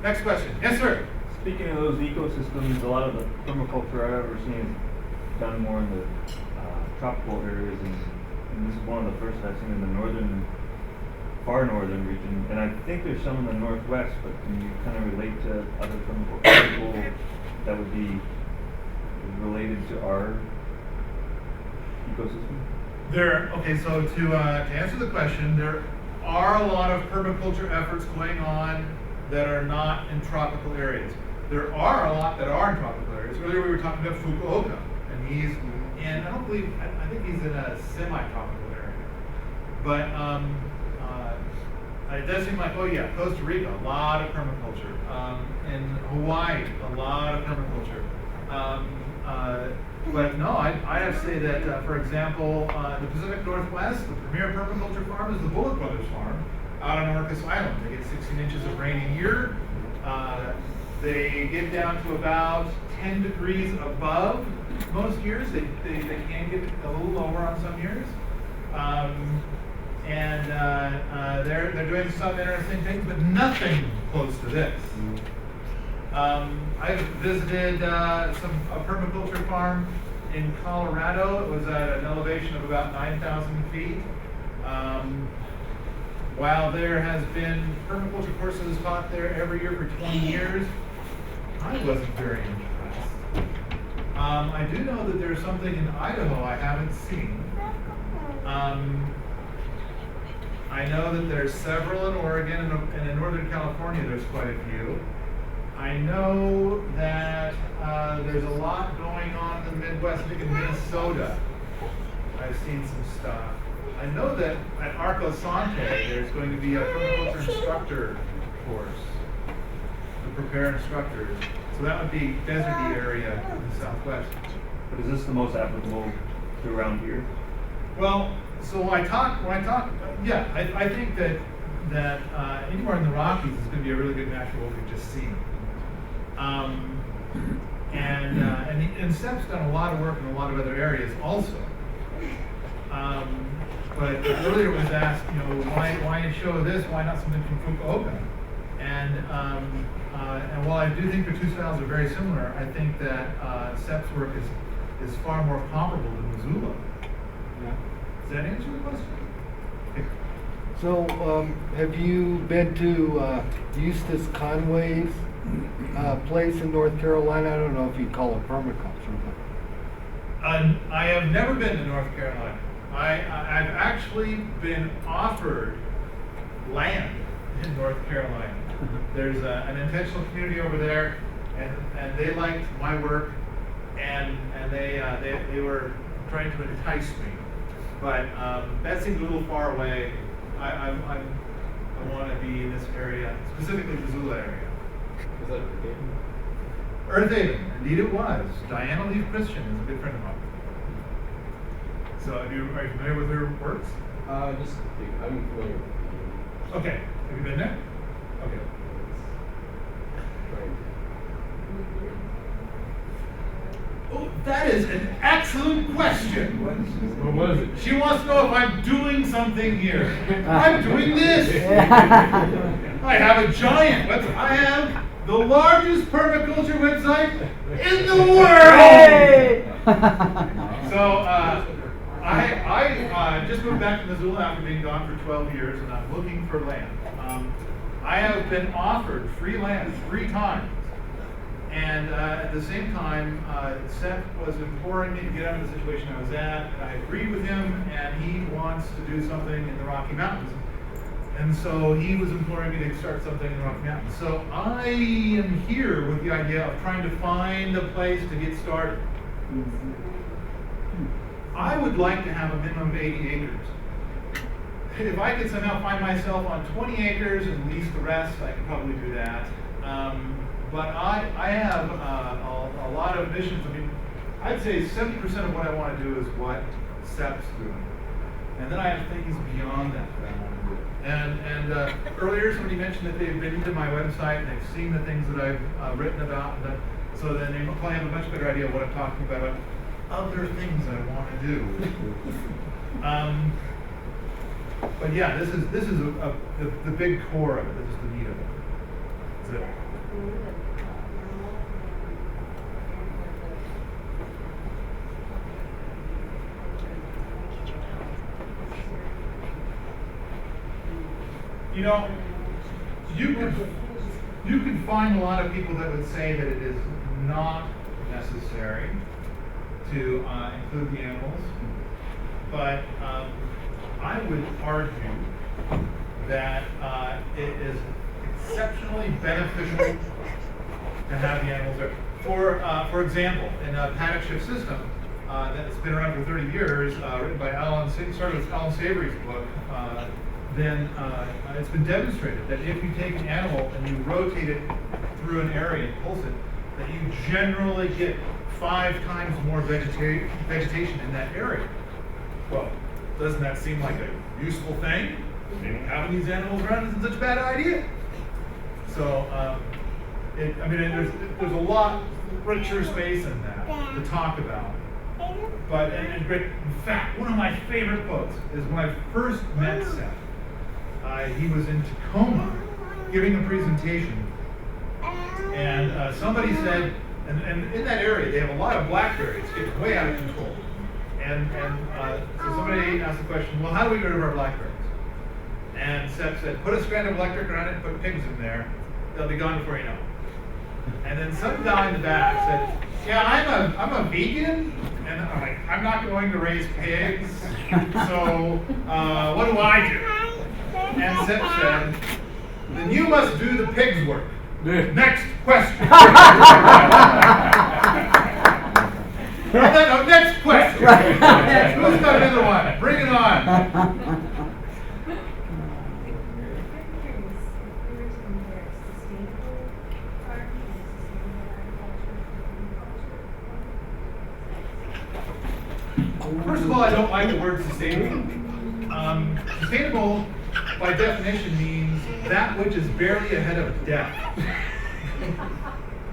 next question. Yes, sir? Speaking of those ecosystems, a lot of the permaculture I've ever seen is done more in the tropical areas, and this is one of the first I've seen in the far northern region, and I think there's some in the northwest, but can you kind of relate to other permaculture that would be related to our ecosystem? So to answer the question, there are a lot of permaculture efforts going on that are not in tropical areas. There are a lot that are in tropical areas. Earlier we were talking about Fukuoka, and he's in, I think he's in a semi-tropical area. But it does seem like, Costa Rica, a lot of permaculture. In Hawaii, a lot of permaculture. But no, I have to say that, for example, the Pacific Northwest, the premier permaculture farm is the Bullock Brothers farm out on Orcas Island. They get 16 inches of rain a year. They get down to about 10 degrees above most years. They can get a little lower on some years. They're doing some interesting things, but nothing close to this. I visited a permaculture farm in Colorado. It was at an elevation of about 9,000 feet. While there has been permaculture courses taught there every year for 20 years, I wasn't very impressed. I do know that there's something in Idaho I haven't seen. I know that there's several in Oregon, and in Northern California there's quite a few. I know that there's a lot going on in the Midwest. I think in Minnesota, I've seen some stuff. I know that at Arco Sante, there's going to be a permaculture instructor course to prepare instructors. So that would be deserty area in the Southwest. But is this the most applicable to around here? Well, so I think that anywhere in the Rockies is going to be a really good match for what we've just seen. And Sepp's done a lot of work in a lot of other areas also. But earlier was asked, why show this? Why not something from Fukuoka? And while I do think the two styles are very similar, I think that Sepp's work is far more comparable to Missoula. Yeah. Does that answer the question? Okay. So, have you been to Eustace Conway's place in North Carolina? I don't know if you call it permaculture, but I have never been to North Carolina. I've actually been offered land in North Carolina. There's an intentional community over there, and they liked my work, and they were trying to entice me, but that seemed a little far away. I want to be in this area, specifically the Missoula area. Was that Earth Haven? Earth Haven, indeed it was. Diana Leaf Christian is a good friend of mine. So are you familiar with her works? I'm familiar. Okay. Have you been there? Okay. Oh, that is an excellent question. What was it? She wants to know if I'm doing something here. I'm doing this. I have a giant website. I have the largest permaculture website in the world. So I just moved back to Missoula after being gone for 12 years, and I'm looking for land. I have been offered free land 3 times. And at the same time, Sepp was imploring me to get out of the situation I was at, and I agreed with him, and he wants to do something in the Rocky Mountains. And so he was imploring me to start something in the Rocky Mountains. So I am here with the idea of trying to find a place to get started. I would like to have a minimum of 80 acres. If I could somehow find myself on 20 acres and lease the rest, I could probably do that. But I have a lot of missions. I mean, I'd say 70% of what I want to do is what Sepp's doing. And then I have things beyond that I want to do. And earlier somebody mentioned that they've been to my website and they've seen the things that I've written about. So then they probably have a much better idea of what I'm talking about other things I want to do. But yeah, this is the big core of it. This is the meat of it. That's it. You know, you could find a lot of people that would say that it is not necessary to include the animals, but I would argue that it is exceptionally beneficial to have the animals there. For example, in a paddock shift system that's been around for 30 years, written by started with Alan Savory's book, then it's been demonstrated that if you take an animal and you rotate it through an area and pulse it, that you generally get 5 times more vegetation in that area. Well, doesn't that seem like a useful thing? Maybe having these animals around isn't such a bad idea. So, there's a lot richer space in that to talk about. But in fact, one of my favorite quotes is when I first met Sepp. He was in Tacoma giving a presentation, and somebody said, and in that area they have a lot of blackberries getting way out of control. And so somebody asked the question, well, how do we get rid of our blackberries? And Sepp said, put a strand of electric around it, put pigs in there, they'll be gone before you know it. And then some guy in the back said, yeah, I'm a vegan, and I'm like, I'm not going to raise pigs, so what do I do? And Sepp said, then you must do the pig's work. Next question. No, next question. Who's got another one? Bring it on. First of all, I don't like the word sustainable. Sustainable, by definition, means that which is barely ahead of death.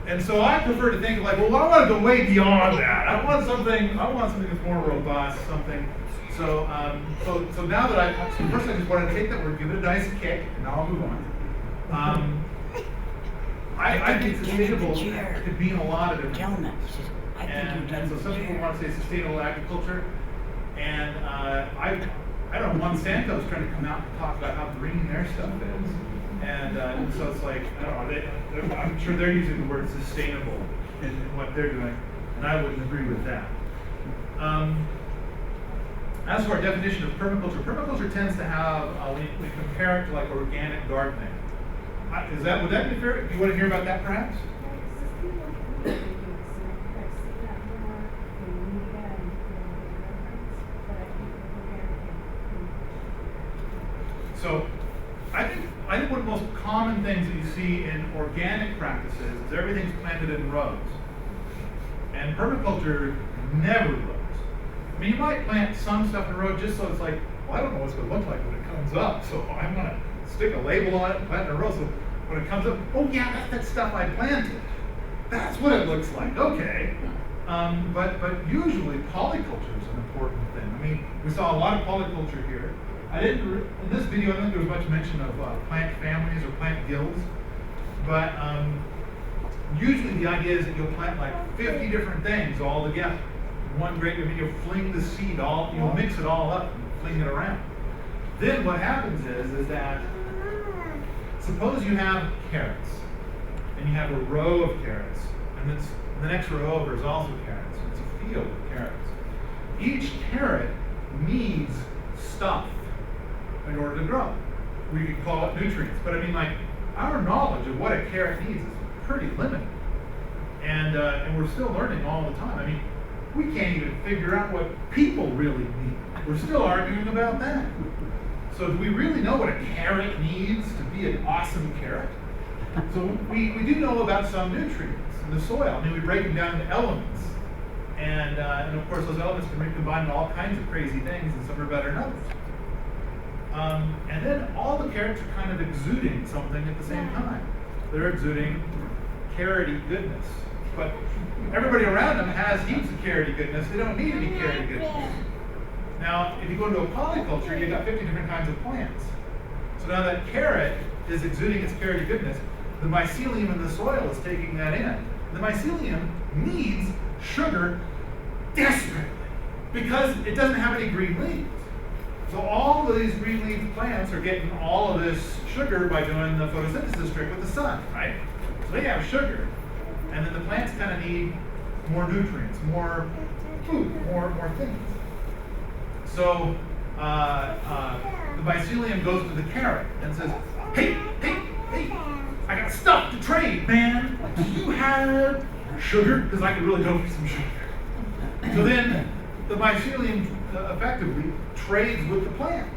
And so I prefer to think like, well, I want to go way beyond that. I want something that's more robust, something. So now that first I just want to take that word, give it a nice kick, and now I'll move on. I think sustainable could mean a lot of different things. And so some people want to say sustainable agriculture, and I don't know, Monsanto's trying to come out and talk about how green their stuff is. And so it's like, I don't know, I'm sure they're using the word sustainable in what they're doing, and I wouldn't agree with that. As for our definition of permaculture tends to have, we compare it to like organic gardening. Would that be fair? You want to hear about that perhaps? So I think organic practices is everything's planted in rows. And permaculture never rows. I mean, you might plant some stuff in a row just so it's like, well, I don't know what's going to look like when it comes up, so I'm going to stick a label on it and plant it in a row. So when it comes up, oh yeah, that's that stuff I planted. That's what it looks like. Okay. But usually polyculture is an important thing. I mean, we saw a lot of polyculture here. In this video, I don't think there was much mention of plant families or plant guilds, but usually the idea is that you'll plant like 50 different things all together. One great, I mean, you'll fling the seed you'll mix it all up and fling it around. Then what happens is that, suppose you have carrots, and you have a row of carrots, and the next row over is also carrots. It's a field of carrots. Each carrot needs stuff in order to grow. We could call it nutrients, but I mean, like, our knowledge of what a carrot needs is pretty limited. And we're still learning all the time. I mean, we can't even figure out what people really need. We're still arguing about that. So do we really know what a carrot needs to be an awesome carrot? So we do know about some nutrients in the soil. I mean, we break them down into elements. And of course, those elements can be combined into all kinds of crazy things, and some are better than others. And then all the carrots are kind of exuding something at the same time. They're exuding carroty goodness. But everybody around them has heaps of carroty goodness. They don't need any carroty goodness. Now, if you go into a polyculture, you've got 50 different kinds of plants. So now that carrot is exuding its carroty goodness, the mycelium in the soil is taking that in. The mycelium needs sugar desperately because it doesn't have any green leaves. So all of these green leaf plants are getting all of this sugar by doing the photosynthesis trick with the sun, right? So they have sugar. And then the plants kind of need more nutrients, more food, more things. So the mycelium goes to the carrot and says, hey, I got stuff to trade, man. Do you have sugar? Because I could really go for some sugar. So then the mycelium effectively trades with the plant.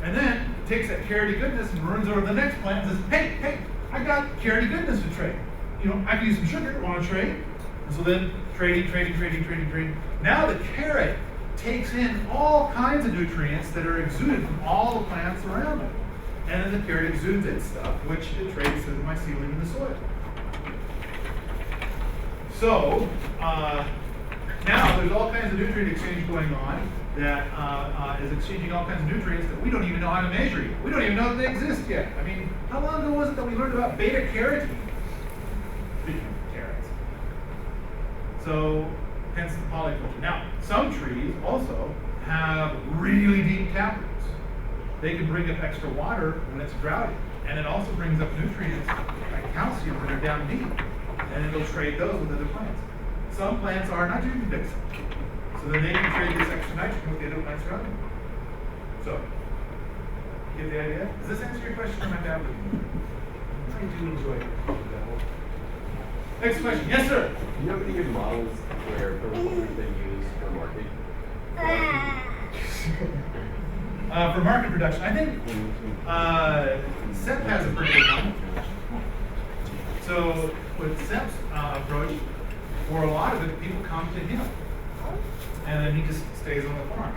And then takes that carroty goodness and runs over to the next plant and says, hey, I got carroty goodness to trade. You know, I can use some sugar, want to trade? And so then trading. Now the carrot takes in all kinds of nutrients that are exuded from all the plants around it. And then the carrot exudes its stuff, which it trades through the mycelium in the soil. So, now there's all kinds of nutrient exchange going on that is exchanging all kinds of nutrients that we don't even know how to measure yet. We don't even know that they exist yet. I mean, how long ago was it that we learned about beta-carotene? Speaking of carrots. So, hence the polyculture. Now, some trees also have really deep taproots. They can bring up extra water when it's droughty. And it also brings up nutrients like calcium that are down deep. And it'll trade those with other plants. Some plants are nitrogen fixed. So then they can trade this extra nitrogen with the other plants around them. So, get the idea? Does this answer your question? I'm down with you. I do enjoy it. Next question. Yes, sir? Do you have any good models where permaculture has been used for market? For market production, I think Sepp has a pretty good one. So with Sepp's approach, for a lot of it, people come to him, and then he just stays on the farm.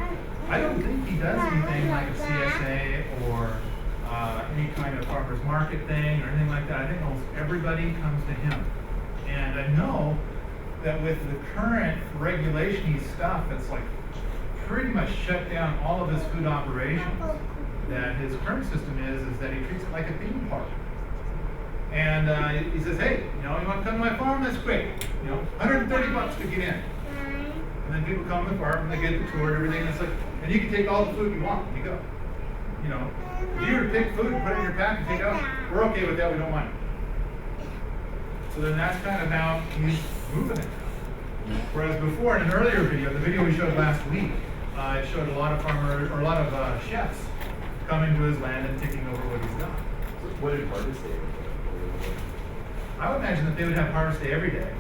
I don't think he does anything like a CSA or any kind of farmers market thing or anything like that. I think almost everybody comes to him. And I know that with the current regulation-y stuff, it's like pretty much shut down all of his food operations. That his current system is that he treats it like a theme park. And he says, hey, you know, you want to come to my farm? That's quick. You know, $130 to get in. And then people come to the farm and they get the tour and everything. And it's like, and you can take all the food you want when you go. You know, if you were to pick food and put it in your pack and take it out, we're okay with that. We don't mind it. So then that's kind of how he's moving it. Whereas before, in an earlier video, the video we showed last week, it showed a lot of farmers or a lot of chefs coming to his land and taking over what he's done. So what did Harvest Day look like? I would imagine that they would have Harvest Day every day.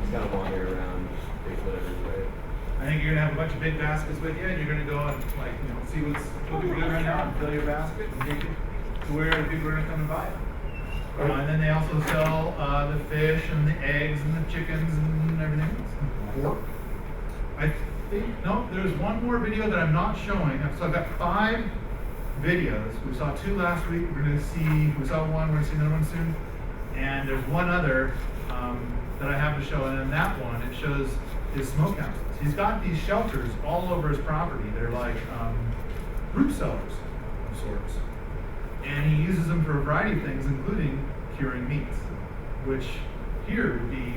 Just kind of wander around, pick whatever's right. I think you're gonna have a bunch of big baskets with you, and you're gonna go and like see what's looking good right now, and fill your basket, and take it to where the people are gonna come and buy it. And then they also sell the fish and the eggs and the chickens and everything else. I think, no, there's one more video that I'm not showing. So I've got 5 videos. We saw 2 last week. We saw one, we're going to see another one soon. And there's one other that I have to show. And in that one, it shows his smokehouses. He's got these shelters all over his property. They're like fruit cellars of sorts. And he uses them for a variety of things, including curing meats, which here would be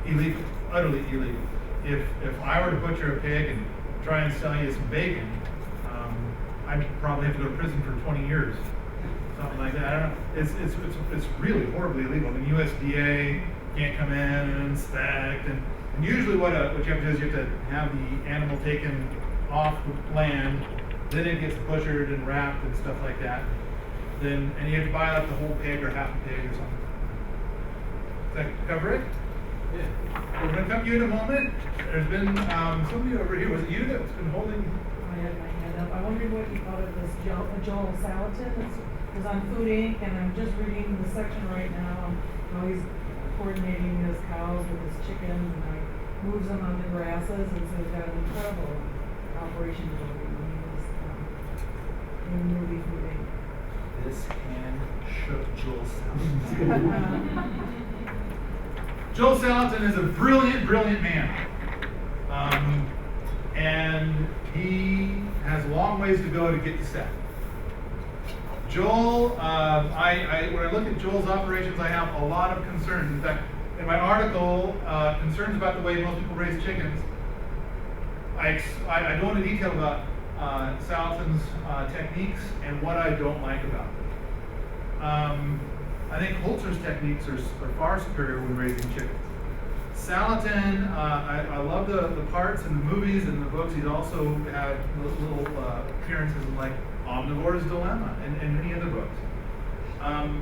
illegal, utterly illegal. If I were to butcher a pig and try and sell you some bacon, I'd probably have to go to prison for 20 years, something like that. I don't know. It's really horribly illegal. I mean, USDA can't come in and inspect, and usually what you have to do is you have to have the animal taken off the land, then it gets butchered and wrapped and stuff like that. And you have to buy like the whole pig or half a pig or something. Does that cover it? Yeah. We're going to come to you in a moment. There's been somebody over here. Was it you that's been holding? I had my hand up. I wondered what you thought of this Joel Salatin. It's on Food Inc. and I'm just reading the section right now. How he's coordinating his cows with his chickens and like moves them on the grasses, and so he's got an incredible operation going on. In the movie Food Inc. This hand shook Joel Salatin. Joel Salatin is a brilliant, brilliant man. And he has a long ways to go to get to Sepp. Joel, when I look at Joel's operations, I have a lot of concerns. In fact, in my article, Concerns About the Way Most People Raise Chickens, I go into detail about Salatin's techniques and what I don't like about them. I think Holzer's techniques are far superior when raising chickens. Salatin, I love the parts in the movies and the books. He's also had little appearances in like Omnivore's Dilemma and many other books. And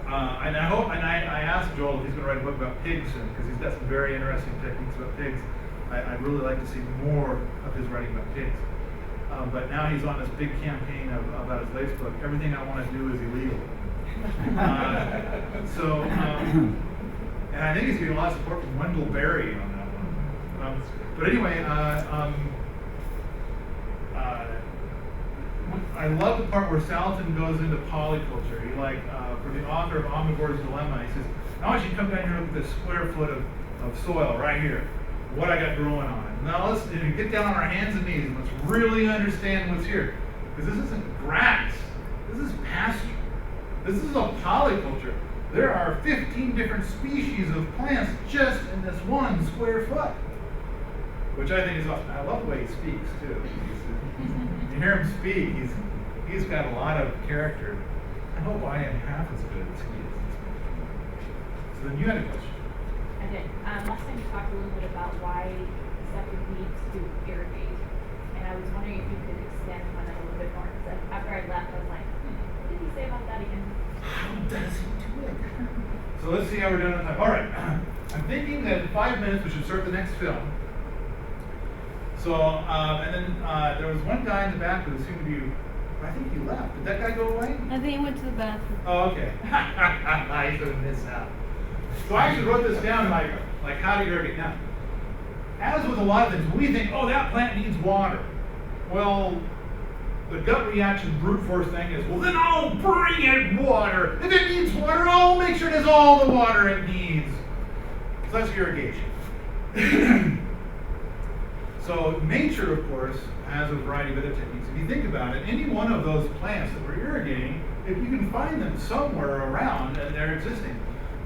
I asked Joel if he's going to write a book about pigs soon, because he's got some very interesting techniques about pigs. I'd really like to see more of his writing about pigs. But now he's on this big campaign about his latest book. Everything I want to do is illegal. And I think he's getting a lot of support from Wendell Berry on that one. But anyway, I love the part where Salatin goes into polyculture. He for the author of Omnivore's Dilemma, he says, I want you to come down here and look at this square foot of soil right here. What I got growing on it. Now let's get down on our hands and knees and let's really understand what's here. Because this isn't grass. This is pasture. This is a polyculture. There are 15 different species of plants just in this one square foot. Which I think is awesome. I love the way he speaks too. You hear him speak, he's got a lot of character. I hope I am half as good as he is. So then you had a question. I did. Last time you talked a little bit about why Sepp needs to irrigate, and I was wondering if you could expand on that a little bit more. Because after I left, I was like, what did he say about that again? How does he do it? So let's see how we're doing on time. All right. I'm thinking that in 5 minutes we should start the next film. So, and then there was one guy in the back who seemed to be, I think he left. Did that guy go away? I think he went to the bathroom. Oh, okay. He's going to miss out. So I actually wrote this down like how to irrigate. Now, as with a lot of things, we think, oh, that plant needs water. Well, the gut reaction, brute force thing is, well, then I'll bring it water. If it needs water, I'll make sure it has all the water it needs. So that's irrigation. So nature, of course, has a variety of other techniques. If you think about it, any one of those plants that we're irrigating, if you can find them somewhere around and they're existing,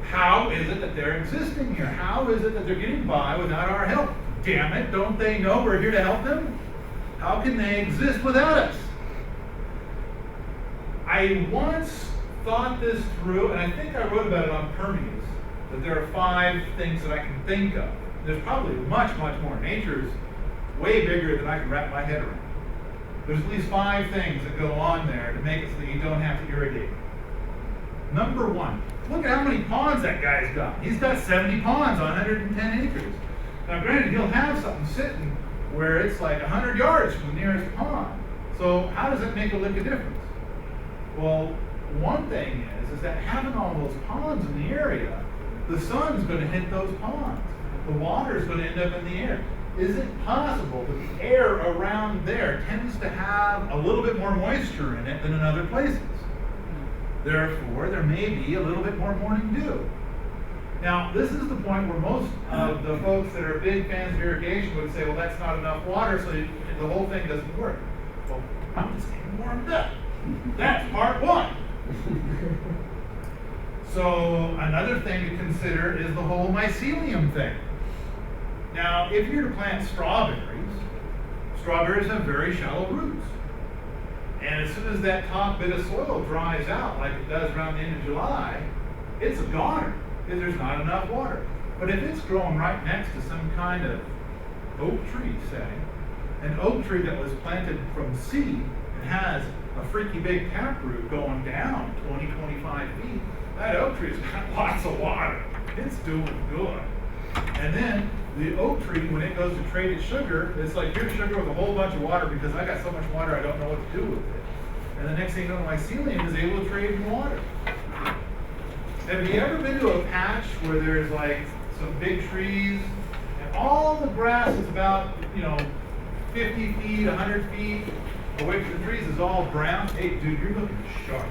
how is it that they're existing here? How is it that they're getting by without our help? Damn it, don't they know we're here to help them? How can they exist without us? I once thought this through, and I think I wrote about it on Permies, that there are 5 things that I can think of. There's probably much, much more. Nature's way bigger than I can wrap my head around. There's at least 5 things that go on there to make it so that you don't have to irrigate. Number 1, look at how many ponds that guy's got. He's got 70 ponds on 110 acres. Now granted, he'll have something sitting where it's like 100 yards from the nearest pond. So how does it make a lick of difference? Well, one thing is that having all those ponds in the area, the sun's going to hit those ponds. The water's going to end up in the air. Is it possible that the air around there tends to have a little bit more moisture in it than in other places? Therefore, there may be a little bit more morning dew. Now, this is the point where most of the folks that are big fans of irrigation would say, well, that's not enough water, so the whole thing doesn't work. Well, I'm just getting warmed up. That's part one. So another thing to consider is the whole mycelium thing. Now, if you're to plant strawberries have very shallow roots. And as soon as that top bit of soil dries out, like it does around the end of July, it's a goner, because there's not enough water. But if it's growing right next to some kind of oak tree, say, an oak tree that was planted from seed and has a freaky big taproot going down 20, 25 feet, that oak tree's got lots of water. It's doing good. And then the oak tree, when it goes to trade its sugar, it's like, here's sugar with a whole bunch of water because I got so much water I don't know what to do with it. And the next thing you know, the mycelium is able to trade in water. Have you ever been to a patch where there's like some big trees and all the grass is about, 50 feet, 100 feet away from the trees is all brown? Hey, dude, you're looking sharp.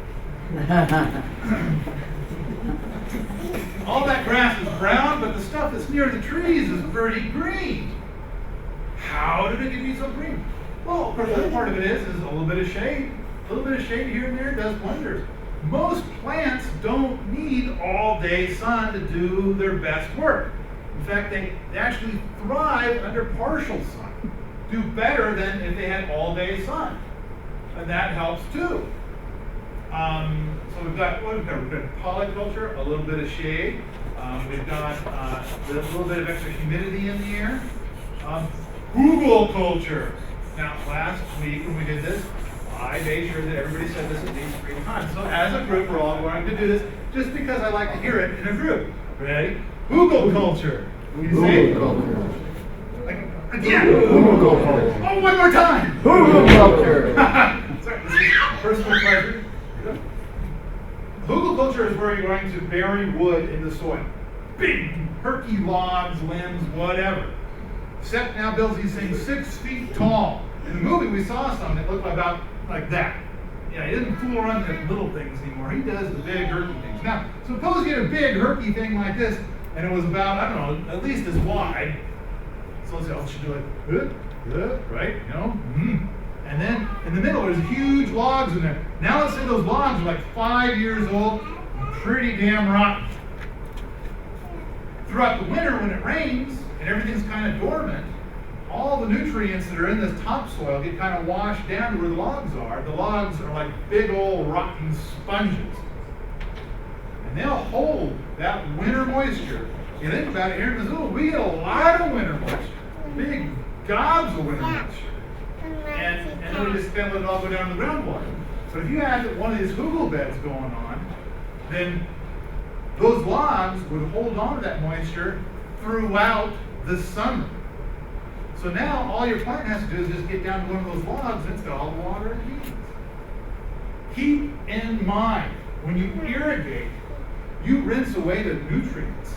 All that grass is brown, but the stuff that's near the trees is pretty green. How did it get to be so green? Well, of course, the other part of it is a little bit of shade. A little bit of shade here and there does wonders. Most plants don't need all-day sun to do their best work. In fact, they actually thrive under partial sun, do better than if they had all-day sun. And that helps too. So we've got polyculture, a little bit of shade. We've got a little bit of extra humidity in the air. Hugelkulture. Now, last week when we did this, I made sure that everybody said this at least 3 times. So as a group, we're all going to do this just because I like to hear it in a group. Ready? Hugelkulture. We say again. Hugelkulture. Oh, one more time. Hugelkulture. Sorry, this is personal pleasure. Hugelkulture is where you're going to bury wood in the soil. Big, herky logs, limbs, whatever. Sepp now builds these things 6 feet tall. In the movie, we saw some that looked about like that. Yeah, he doesn't fool around with little things anymore. He does the big, herky things. Now, suppose you had a big, herky thing like this, and it was about, I don't know, at least as wide. So let's say, oh, should do it, right? And then in the middle, there's huge logs in there. Now let's say those logs are like 5 years old, and pretty damn rotten. Throughout the winter, when it rains and everything's kind of dormant, all the nutrients that are in this topsoil get kind of washed down to where the logs are. The logs are like big old rotten sponges. And they'll hold that winter moisture. You think about it, here in Missoula, we get a lot of winter moisture. Big gobs of winter moisture. And then we just let it all go down to the groundwater. But if you had one of these hugel beds going on, then those logs would hold on to that moisture throughout the summer. So now all your plant has to do is just get down to one of those logs and it's got all the water it needs. Keep in mind, when you irrigate, you rinse away the nutrients.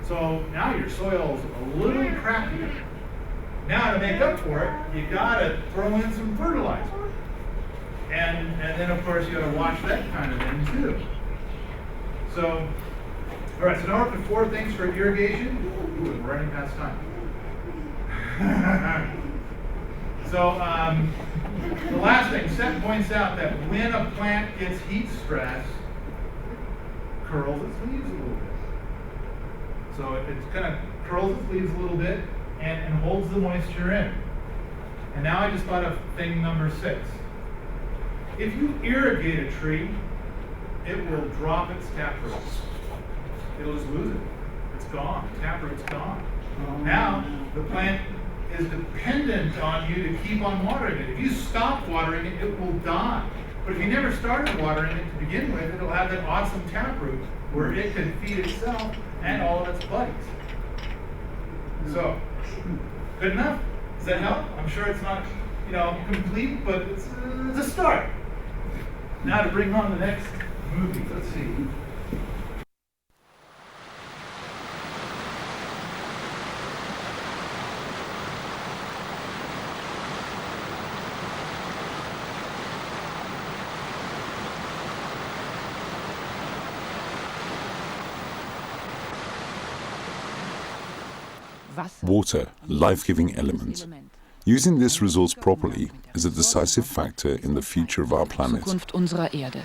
So now your soil's a little crappier. Now to make up for it, you gotta throw in some fertilizer. And then of course you gotta watch that kind of thing too. So, all right, so now we're up to 4 things for irrigation. Ooh, we're running past time. So the last thing, Sepp points out that when a plant gets heat stress, curls its leaves a little bit. So it kind of curls its leaves a little bit and holds the moisture in. And now I just thought of thing number 6. If you irrigate a tree, it will drop its taproot. It'll just lose it. It's gone. Taproot's gone. Now the plant is dependent on you to keep on watering it. If you stop watering it, it will die. But if you never started watering it to begin with, it'll have that awesome taproot where it can feed itself and all of its buddies. So, good enough? Does that help? I'm sure it's not, complete, but it's a start. Now to bring on the next movie, let's see. Water, life-giving element. Using this resource properly is a decisive factor in the future of our planet. Zukunft unserer Erde.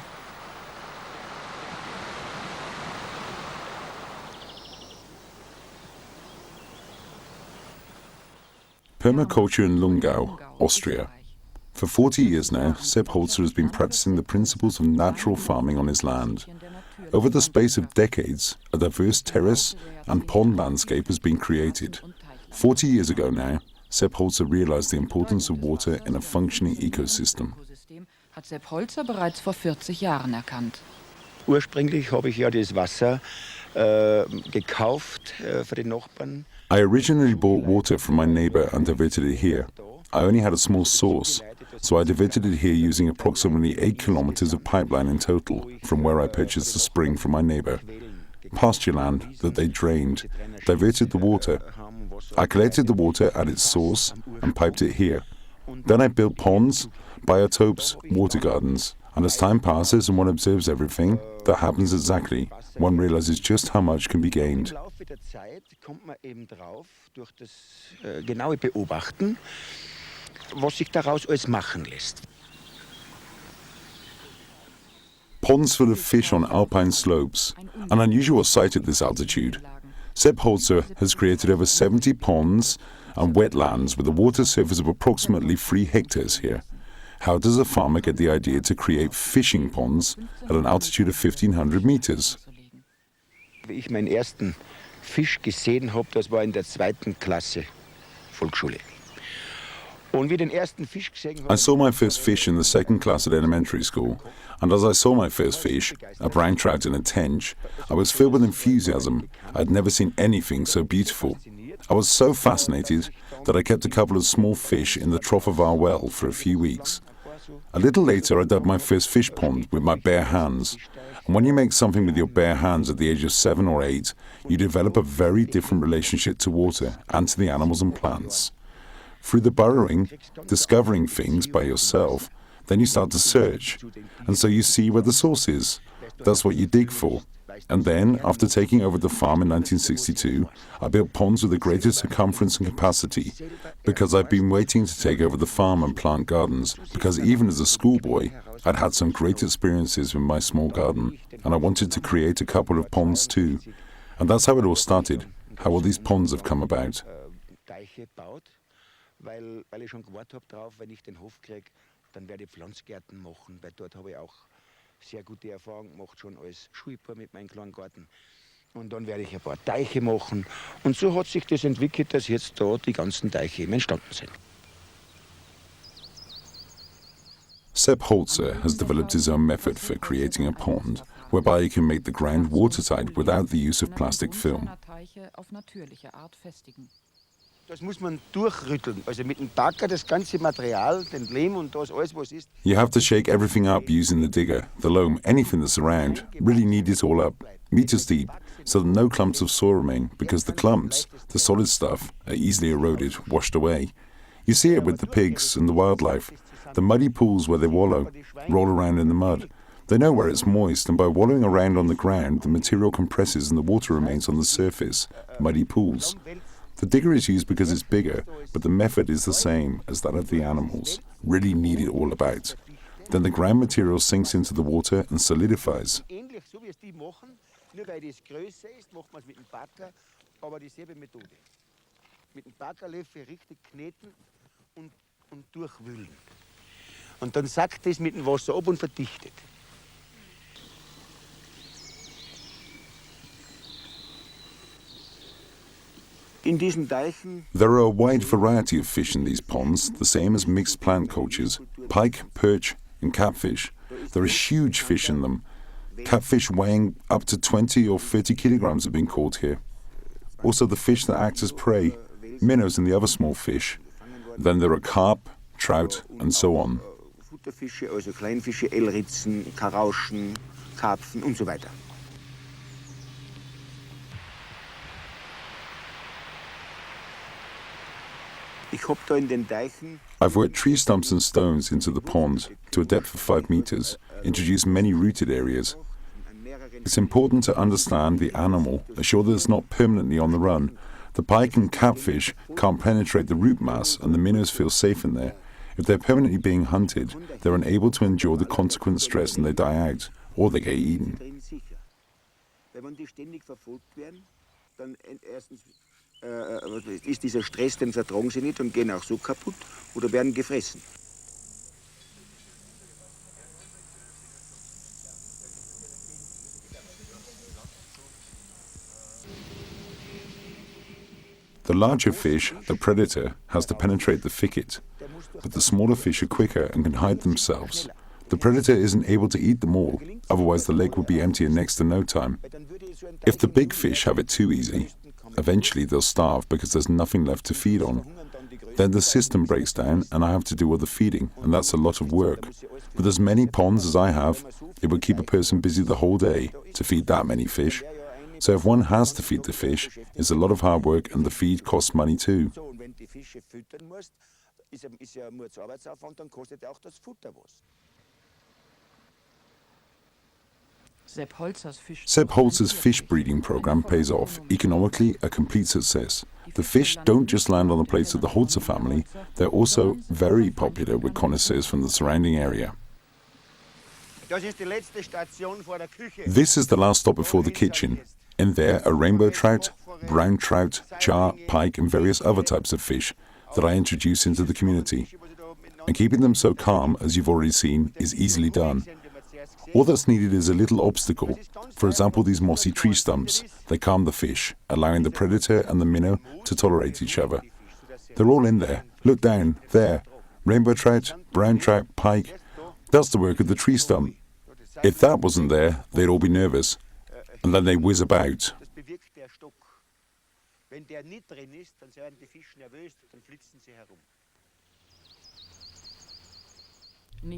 Permaculture in Lungau, Austria. For 40 years now, Sepp Holzer has been practicing the principles of natural farming on his land. Over the space of decades, a diverse terrace and pond landscape has been created. 40 years ago now, Sepp Holzer realized the importance of water in a functioning ecosystem. Hat Sepp Holzer bereits vor 40 Jahren erkannt. Ursprünglich habe ich ja das Wasser gekauft für die Nachbarn. I originally bought water from my neighbor and diverted it here. I only had a small source, so I diverted it here using approximately 8 kilometers of pipeline in total from where I purchased the spring from my neighbor. Pasture land that they drained, diverted the water. I collected the water at its source and piped it here. Then I built ponds, biotopes, water gardens. And as time passes and one observes everything that happens exactly, one realizes just how much can be gained. Im Laufe der Zeit kommt man eben drauf, durch das genaue Beobachten, was sich daraus alles machen lässt. Ponds full of fish on alpine slopes, an unusual sight at this altitude. Sepp Holzer has created over 70 ponds and wetlands with a water surface of approximately 3 hectares here. How does a farmer get the idea to create fishing ponds at an altitude of 1,500 meters? Wie ich meinen ersten Fisch gesehen habe, das war in der 2. Klasse Volksschule. Und wie den ersten Fisch gesehen habe, I saw my first fish in the 2nd class at elementary school, and as I saw my first fish, a brown trout in a tench, I was filled with enthusiasm. I had never seen anything so beautiful. I was so fascinated that I kept a couple of small fish in the trough of our well for a few weeks. A little later, I dug my first fish pond with my bare hands. And when you make something with your bare hands at the age of 7 or 8, you develop a very different relationship to water and to the animals and plants. Through the burrowing, discovering things by yourself, then you start to search. And so you see where the source is. That's what you dig for. And then, after taking over the farm in 1962, I built ponds with a greater circumference and capacity, because I've been waiting to take over the farm and plant gardens, because even as a schoolboy, I'd had some great experiences with my small garden, and I wanted to create a couple of ponds too. And that's how it all started, how all these ponds have come about. Weil ich schon gewartet habe drauf, wenn ich den Hof kriege, dann werde ich Pflanzgärten machen, weil dort habe ich auch sehr gute Erfahrungen gemacht, schon als Schulbub mit meinem kleinen Garten. Und dann werde ich ein paar Teiche machen. Und so hat sich das entwickelt, dass jetzt da die ganzen Teiche eben entstanden sind. Sepp Holzer has developed his own method for creating a pond, whereby you can make the ground watertight without the use of plastic film. Das muss man durchrütteln, also mit dem Bagger das ganze Material, den Lehm und das alles, was ist. You have to shake everything up using the digger, the loam, anything that's around. Really knead it all up, meters deep, so that no clumps of soil remain, because the clumps, the solid stuff, are easily eroded, washed away. You see it with the pigs and the wildlife. The muddy pools where they wallow, roll around in the mud. They know where it's moist, and by wallowing around on the ground, the material compresses and the water remains on the surface, muddy pools. The digger is used because it's bigger, but the method is the same as that of the animals. Really knead it all about. Then the ground material sinks into the water and solidifies. Ähnlich so wie es die machen, nur weil das größer ist, macht man es mit dem Bagger, aber dieselbe Methode. Mit dem Baggerlöffel richtig kneten und durchwühlen. Und dann sackt es mit dem Wasser ab und verdichtet. There are a wide variety of fish in these ponds, the same as mixed plant cultures. Pike, perch and catfish. There are huge fish in them. Catfish weighing up to 20 or 30 kilograms have been caught here. Also the fish that act as prey, minnows and the other small fish. Then there are carp, trout and so on. Futterfische, also Kleinfische, Elritzen, Karauschen, Karpfen und so weiter. I've worked tree stumps and stones into the pond to a depth of 5 meters, introduced many rooted areas. It's important to understand the animal, assure that it's not permanently on the run. The pike and catfish can't penetrate the root mass and the minnows feel safe in there. If they're permanently being hunted, they're unable to endure the consequent stress and they die out, or they get eaten. Ist dieser Stress, den vertragen sie nicht und gehen auch so kaputt oder werden gefressen. The larger fish, the predator, has to penetrate the thicket, but the smaller fish are quicker and can hide themselves. The predator isn't able to eat them all, otherwise the lake will be empty in next to no time. If the big fish have it too easy, eventually they'll starve because there's nothing left to feed on. Then the system breaks down and I have to do all the feeding, and that's a lot of work. With as many ponds as I have, it would keep a person busy the whole day to feed that many fish. So if one has to feed the fish, it's a lot of hard work and the feed costs money too. Sepp Holzer's fish breeding program pays off, economically a complete success. The fish don't just land on the plates of the Holzer family, they're also very popular with connoisseurs from the surrounding area. This is the last stop before the kitchen. In there are rainbow trout, brown trout, char, pike and various other types of fish that I introduce into the community. And keeping them so calm, as you've already seen, is easily done. All that's needed is a little obstacle. For example, these mossy tree stumps. They calm the fish, allowing the predator and the minnow to tolerate each other. They're all in there. Look down, there. Rainbow trout, brown trout, pike. That's the work of the tree stump. If that wasn't there, they'd all be nervous. And then they whiz about.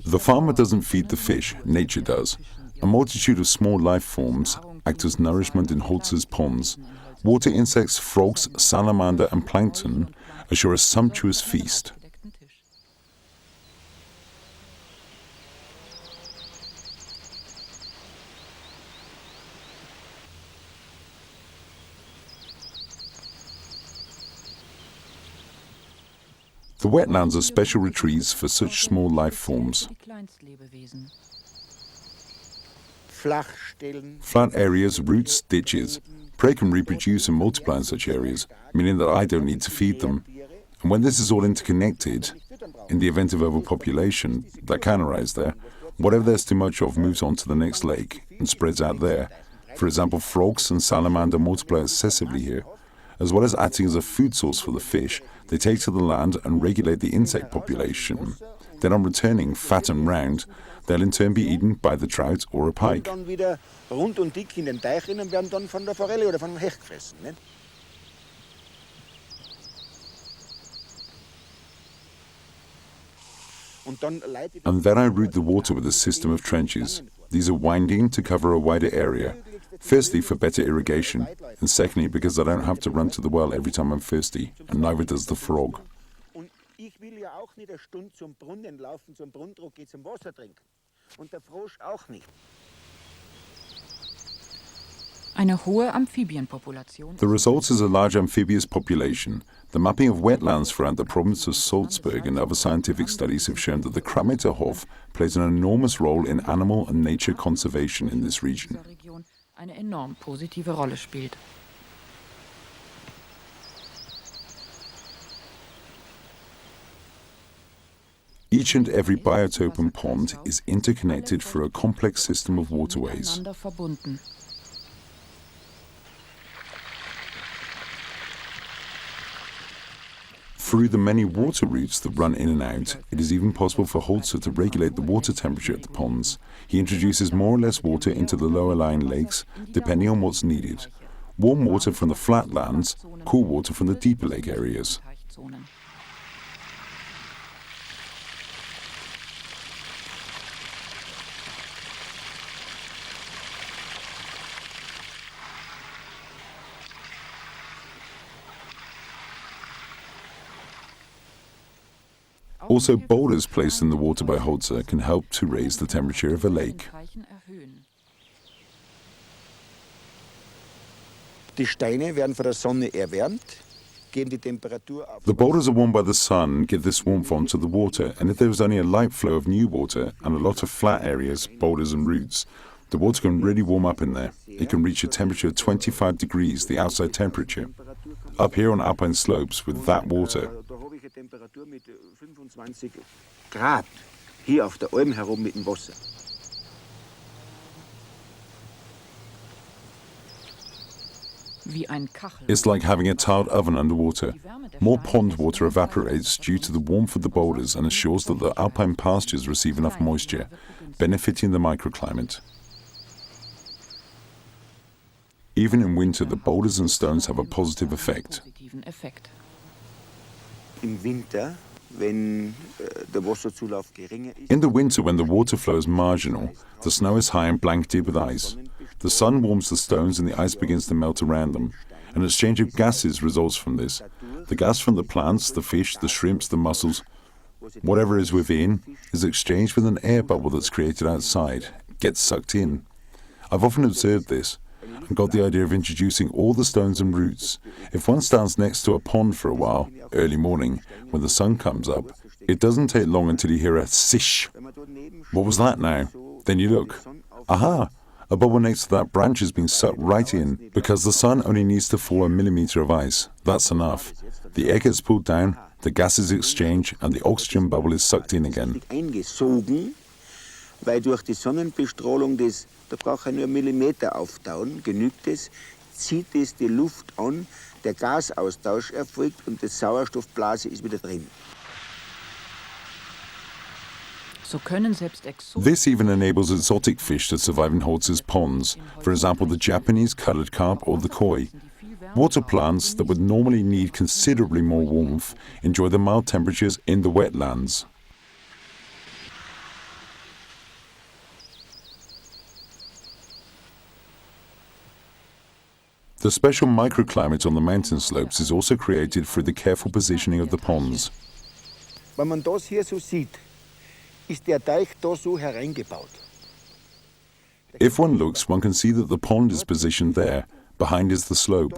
The farmer doesn't feed the fish, nature does. A multitude of small life forms act as nourishment in Holzer's ponds. Water insects, frogs, salamander and plankton assure a sumptuous feast. The wetlands are special retreats for such small life forms. Flat areas, roots, ditches. Prey can reproduce and multiply in such areas, meaning that I don't need to feed them. And when this is all interconnected, in the event of overpopulation, that can arise there, whatever there's too much of moves on to the next lake and spreads out there. For example, frogs and salamander multiply excessively here. As well as acting as a food source for the fish, they take to the land and regulate the insect population. Then on returning fat and round, they'll in turn be eaten by the trout or a pike. Dann wieder rund und dick in den Teich und werden dann von der Forelle oder von dem Hecht gefressen. Nicht? And then I route the water with a system of trenches. These are winding to cover a wider area. Firstly, for better irrigation, and secondly, because I don't have to run to the well every time I'm thirsty, and neither does the frog. Und ich will ja auch nicht eine Stunde zum Brunnen laufen, zum Brunnendruck gehen, zum Wasser trinken. Und der Frosch auch nicht. Eine hohe Amphibienpopulation. The result is a large amphibious population. The mapping of wetlands throughout the province of Salzburg and other scientific studies have shown that the Krameterhof plays an enormous role in animal and nature conservation in this region. Eine enorm positive Rolle spielt. Each and every biotope and pond is interconnected through a complex system of waterways. Miteinander verbunden. Through the many water routes that run in and out, it is even possible for Holzer to regulate the water temperature at the ponds. He introduces more or less water into the lower lying lakes, depending on what's needed. Warm water from the flat lands, cool water from the deeper lake areas. Also, boulders placed in the water by Holzer can help to raise the temperature of a lake. Die Steine werden von der Sonne erwärmt, geben die Temperatur auf. The boulders are warmed by the sun and give this warmth onto the water, and if there is only a light flow of new water and a lot of flat areas, boulders and roots, the water can really warm up in there. It can reach a temperature of 25 degrees, the outside temperature. Up here on alpine slopes with that water, Da habe ich eine Temperatur mit 25 Grad hier auf der Alm herum mit dem Wasser. it's like having a tiled oven underwater. More pond water evaporates due to the warmth of the boulders and ensures that the alpine pastures receive enough moisture, benefiting the microclimate. Even in winter, the boulders and stones have a positive effect. Im Winter, wenn der Wasserzulauf geringer ist. In the winter, when the water flow is marginal, the snow is high and blanketed with ice. The sun warms the stones and the ice begins to melt around them. An exchange of gases results from this. The gas from the plants, the fish, the shrimps, the mussels, whatever is within, is exchanged with an air bubble that's created outside, gets sucked in. I've often observed this and got the idea of introducing all the stones and roots. If one stands next to a pond for a while, early morning, when the sun comes up, it doesn't take long until you hear a sish. What was that now? Then you look. Aha! A bubble next to that branch has been sucked right in, because the sun only needs to fall a millimetre of ice. That's enough. The air gets pulled down, the gases exchange, and the oxygen bubble is sucked in again. Eingesogen, weil durch die Sonnenbestrahlung da braucht er nur Millimeter auftauen, genügt es, zieht es die Luft an, der Gasaustausch erfolgt und die Sauerstoffblase ist wieder drin. This even enables exotic fish to survive in Holzer's ponds, for example the Japanese coloured carp or the koi. Water plants that would normally need considerably more warmth enjoy the mild temperatures in the wetlands. The special microclimate on the mountain slopes is also created through the careful positioning of the ponds. Wenn man das hier so sieht, ist der Teich da so hereingebaut. If one looks, one can see that the pond is positioned there. Behind is the slope.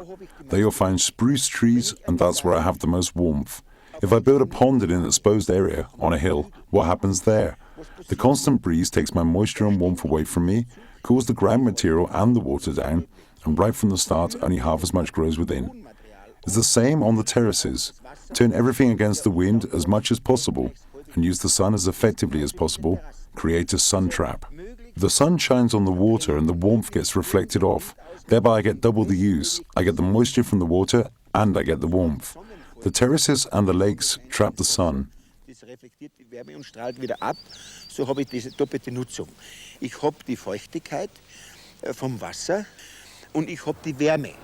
There you'll find spruce trees, and that's where I have the most warmth. If I build a pond in an exposed area, on a hill, what happens there? The constant breeze takes my moisture and warmth away from me, cools the ground material and the water down, and right from the start, only half as much grows within. It's the same on the terraces. Turn everything against the wind as much as possible, and use the sun as effectively as possible, create a sun trap. The sun shines on the water and the warmth gets reflected off. Thereby I get double the use. I get the moisture from the water and I get the warmth. The terraces and the lakes trap the sun. Das reflektiert die Wärme und strahlt wieder ab. So habe ich diese doppelte Nutzung. Ich habe die Feuchtigkeit vom Wasser und ich habe die Wärme.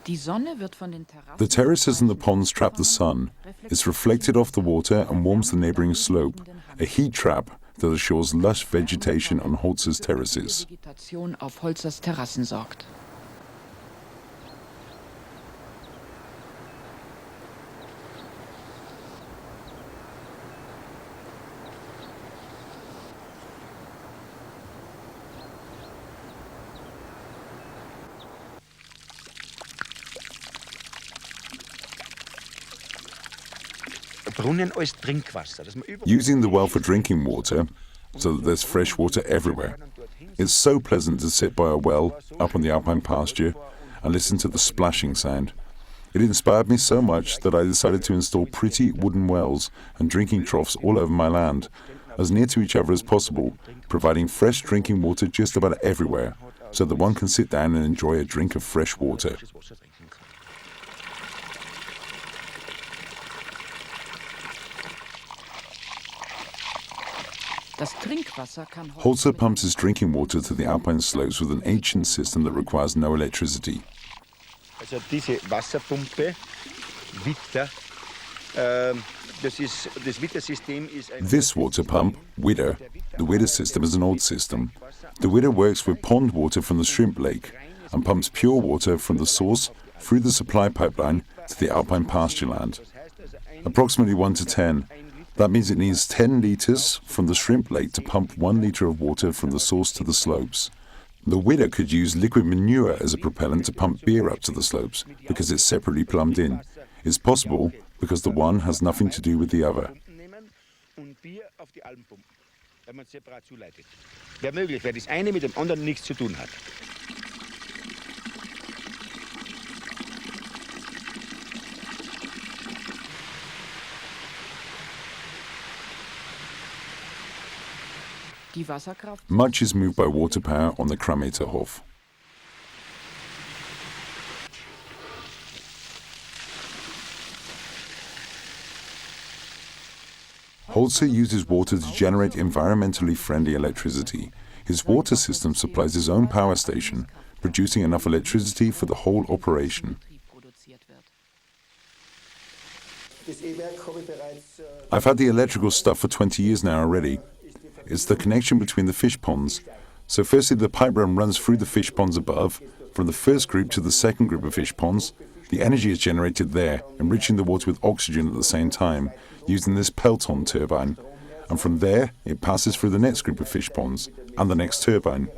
The terraces and the ponds trap the sun. It's reflected off the water and warms the neighbouring slope, a heat trap that assures lush vegetation on Holzer's terraces. Brunnen als Trinkwasser. Using the well for drinking water, so that there's fresh water everywhere. It's so pleasant to sit by a well up on the alpine pasture and listen to the splashing sound. It inspired me so much that I decided to install pretty wooden wells and drinking troughs all over my land, as near to each other as possible, providing fresh drinking water just about everywhere, so that one can sit down and enjoy a drink of fresh water. Holzer pumps his drinking water to the alpine slopes with an ancient system that requires no electricity. Also diese Wasserpumpe, Witter, das Wittersystem ist ein... This water pump, Widder, the Widder system is an old system. The Widder works with pond water from the shrimp lake and pumps pure water from the source through the supply pipeline to the alpine pasture land. Approximately 1 to 10. That means it needs 10 litres from the shrimp lake to pump 1 litre of water from the source to the slopes. The widder could use liquid manure as a propellant to pump beer up to the slopes because it's separately plumbed in. It's possible because the one has nothing to do with the other. Wäre möglich, weil das eine mit dem anderen nichts zu tun hat. Much is moved by water power on the Krameterhof. Holzer uses water to generate environmentally friendly electricity. His water system supplies his own power station, producing enough electricity for the whole operation. I've had the electrical stuff for 20 years now already. It's the connection between the fish ponds. So firstly the pipe run runs through the fish ponds above, from the first group to the second group of fish ponds. The energy is generated there, enriching the water with oxygen at the same time, using this Pelton turbine. And from there, it passes through the next group of fish ponds and the next turbine.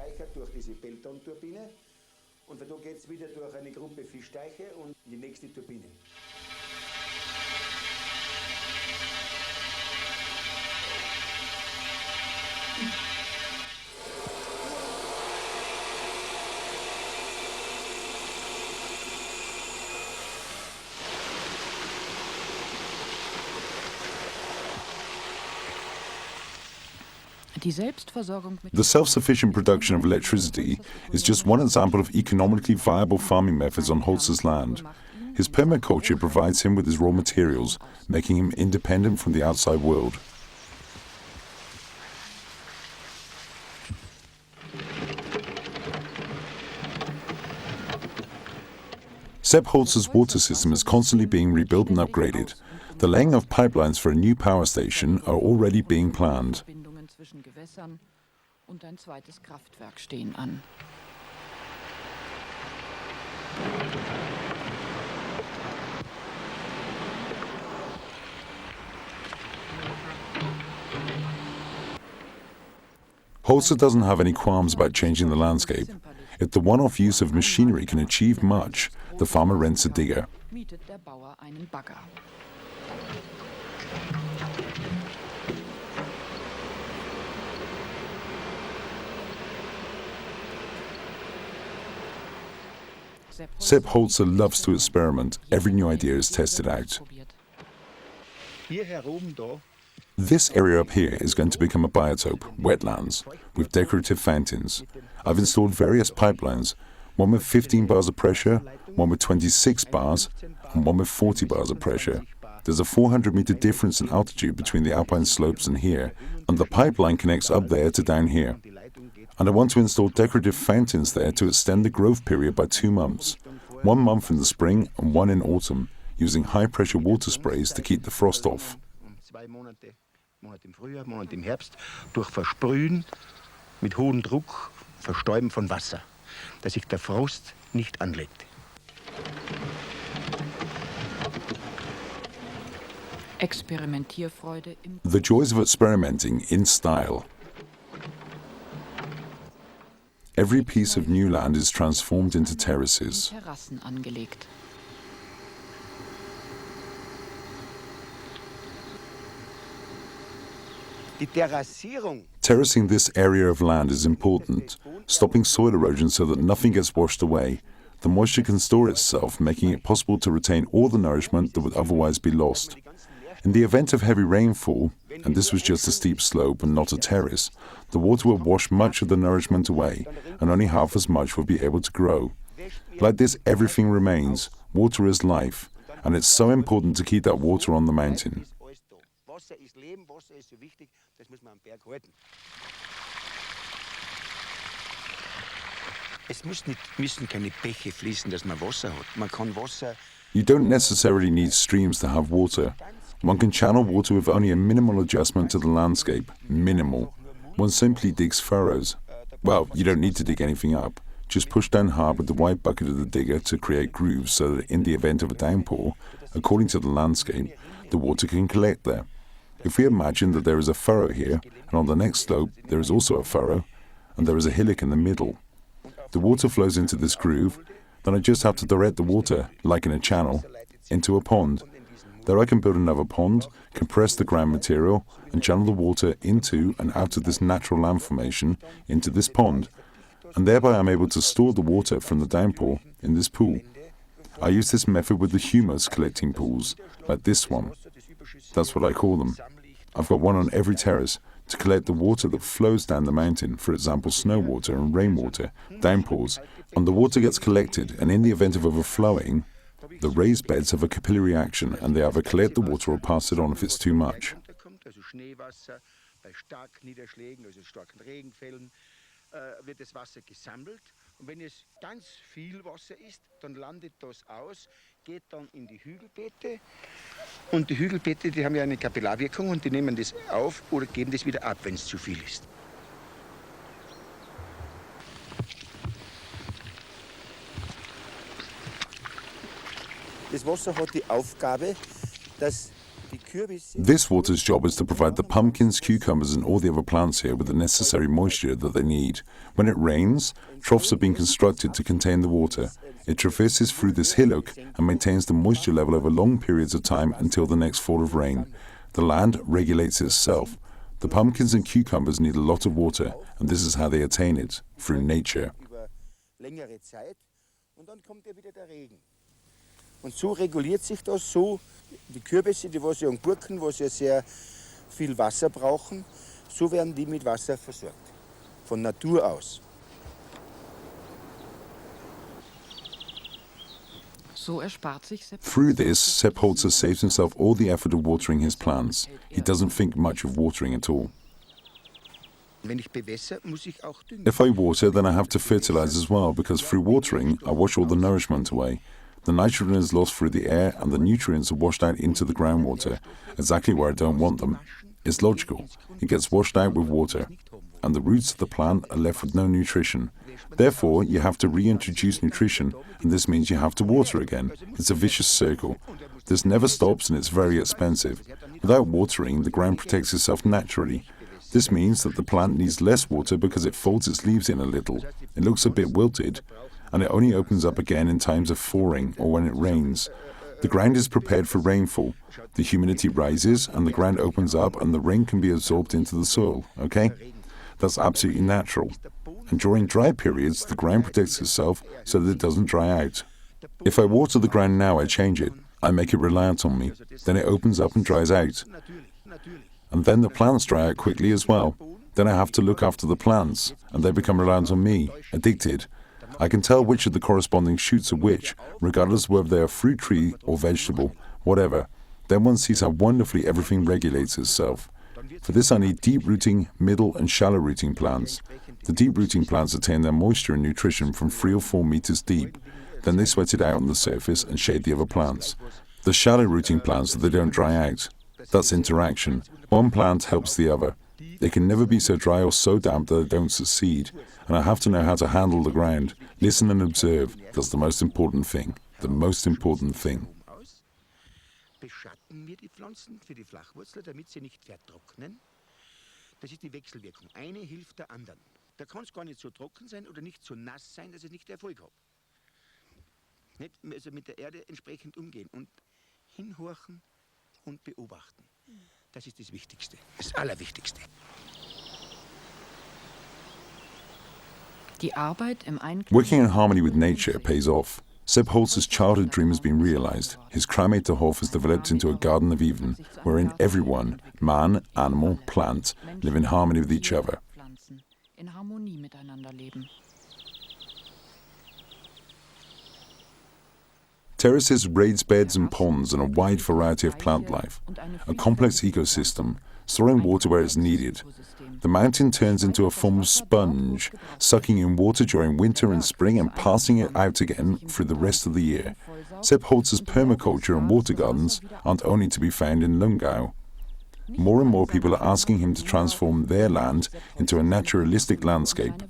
The self-sufficient production of electricity is just one example of economically viable farming methods on Holzer's land. His permaculture provides him with his raw materials, making him independent from the outside world. Sepp Holzer's water system is constantly being rebuilt and upgraded. The laying of pipelines for a new power station are already being planned. Zwischen Gewässern und ein zweites Kraftwerk stehen an. Holzer doesn't have any qualms about changing the landscape. If the one-off use of machinery can achieve much, the farmer rents a digger. Mietet der Bauer einen Bagger. Sepp Holzer loves to experiment. Every new idea is tested out. This area up here is going to become a biotope, wetlands, with decorative fountains. I've installed various pipelines, one with 15 bars of pressure, one with 26 bars, and one with 40 bars of pressure. There's a 400-meter difference in altitude between the alpine slopes and here, and the pipeline connects up there to down here. And I want to install decorative fountains there to extend the growth period by 2 months. 1 month in the spring and 1 in autumn, using high-pressure water sprays to keep the frost off. 2 Monate, Monat im Frühjahr, Monat im Herbst, durch Versprühen mit hohem Druck, Verstäuben von Wasser, dass sich der Frost nicht anlegt. Experimentierfreude im The joys of experimenting in style. Every piece of new land is transformed into terraces. Terrassen angelegt. Die Terrassierung. Terracing this area of land is important, stopping soil erosion so that nothing gets washed away. The moisture can store itself, making it possible to retain all the nourishment that would otherwise be lost. In the event of heavy rainfall, and this was just a steep slope and not a terrace, the water would wash much of the nourishment away, and only half as much would be able to grow. Like this, everything remains. Water is life, and it's so important to keep that water on the mountain. Wasser ist Leben, Wasser ist so wichtig, das muss man am Berg halten. Es müssen keine Bäche fließen, dass man Wasser hat. Man kann Wasser. You don't necessarily need streams to have water. One can channel water with only a minimal adjustment to the landscape. Minimal. One simply digs furrows. Well, you don't need to dig anything up. just push down hard with the wide bucket of the digger to create grooves so that in the event of a downpour, according to the landscape, the water can collect there. If we imagine that there is a furrow here, and on the next slope there is also a furrow, and there is a hillock in the middle, the water flows into this groove, then I just have to direct the water, like in a channel, into a pond. There I can build another pond, compress the ground material, and channel the water into and out of this natural land formation into this pond, and thereby I'm able to store the water from the downpour in this pool. I use this method with the humus collecting pools, like this one. That's what I call them. I've got one on every terrace to collect the water that flows down the mountain, for example snow water and rainwater, downpours, and the water gets collected, and in the event of overflowing, the raised beds have a capillary action and they either collect the water or pass it on if it's too much. Wird das Wasser gesammelt und wenn es ganz viel Wasser ist, dann landet das aus, geht dann in die Hügelbeete und die Hügelbeete, die haben ja eine Kapillarwirkung und die nehmen das auf oder geben das wieder ab, wenn es zu viel ist. Das Wasser hat die Aufgabe, dass This water's job is to provide the pumpkins, cucumbers and all the other plants here with the necessary moisture that they need. When it rains, troughs have been constructed to contain the water. It traverses through this hillock and maintains the moisture level over long periods of time until the next fall of rain. The land regulates itself. The pumpkins and cucumbers need a lot of water, and this is how they attain it, through nature. Und so reguliert sich das so, die Kürbisse, die was ja und Gurken, was ja sehr viel Wasser brauchen, so werden die mit Wasser versorgt, von Natur aus. Through this, Sepp Holzer saves himself all the effort of watering his plants. He doesn't think much of watering at all. If I water, then I have to fertilize as well, because through watering, I wash all the nourishment away. The nitrogen is lost through the air and the nutrients are washed out into the groundwater, exactly where I don't want them. It's logical. It gets washed out with water, and the roots of the plant are left with no nutrition. Therefore, you have to reintroduce nutrition, and this means you have to water again. It's a vicious circle. This never stops and it's very expensive. Without watering, the ground protects itself naturally. This means that the plant needs less water because it folds its leaves in a little. It looks a bit wilted, and it only opens up again in times of thawing or when it rains. The ground is prepared for rainfall. The humidity rises and the ground opens up and the rain can be absorbed into the soil, okay? That's absolutely natural. And during dry periods, the ground protects itself so that it doesn't dry out. If I water the ground now, I change it. I make it reliant on me. Then it opens up and dries out. And then the plants dry out quickly as well. Then I have to look after the plants, and they become reliant on me, addicted. I can tell which of the corresponding shoots are which, regardless of whether they are fruit tree or vegetable, whatever. Then one sees how wonderfully everything regulates itself. For this I need deep-rooting, middle and shallow-rooting plants. The deep-rooting plants attain their moisture and nutrition from 3 or 4 meters deep. Then they sweat it out on the surface and shade the other plants. The shallow-rooting plants, so they don't dry out. That's interaction. One plant helps the other. They can never be so dry or so damp that they don't succeed. And I have to know how to handle the ground. Listen and observe. That's the most important thing. The most important thing. Beschatten wir die Pflanzen für die Flachwurzel, damit sie nicht vertrocknen. Das ist die Wechselwirkung. Eine hilft der anderen. Da kann es gar nicht so trocken sein oder nicht so nass sein, dass es nicht Erfolg hat. Nicht, also mit der Erde entsprechend umgehen und hinhorchen und beobachten. Das ist das Wichtigste, das Allerwichtigste. Working in harmony with nature pays off. Sepp Holzer's childhood dream has been realized. His Kreimeterhof has developed into a Garden of Eden, wherein everyone, man, animal, plant, live in harmony with each other. Terraces, raised beds and ponds and a wide variety of plant life. A complex ecosystem, storing water where it's needed. The mountain turns into a form of sponge, sucking in water during winter and spring and passing it out again through the rest of the year. Sepp Holzer's permaculture and water gardens aren't only to be found in Lungau. More and more people are asking him to transform their land into a naturalistic landscape.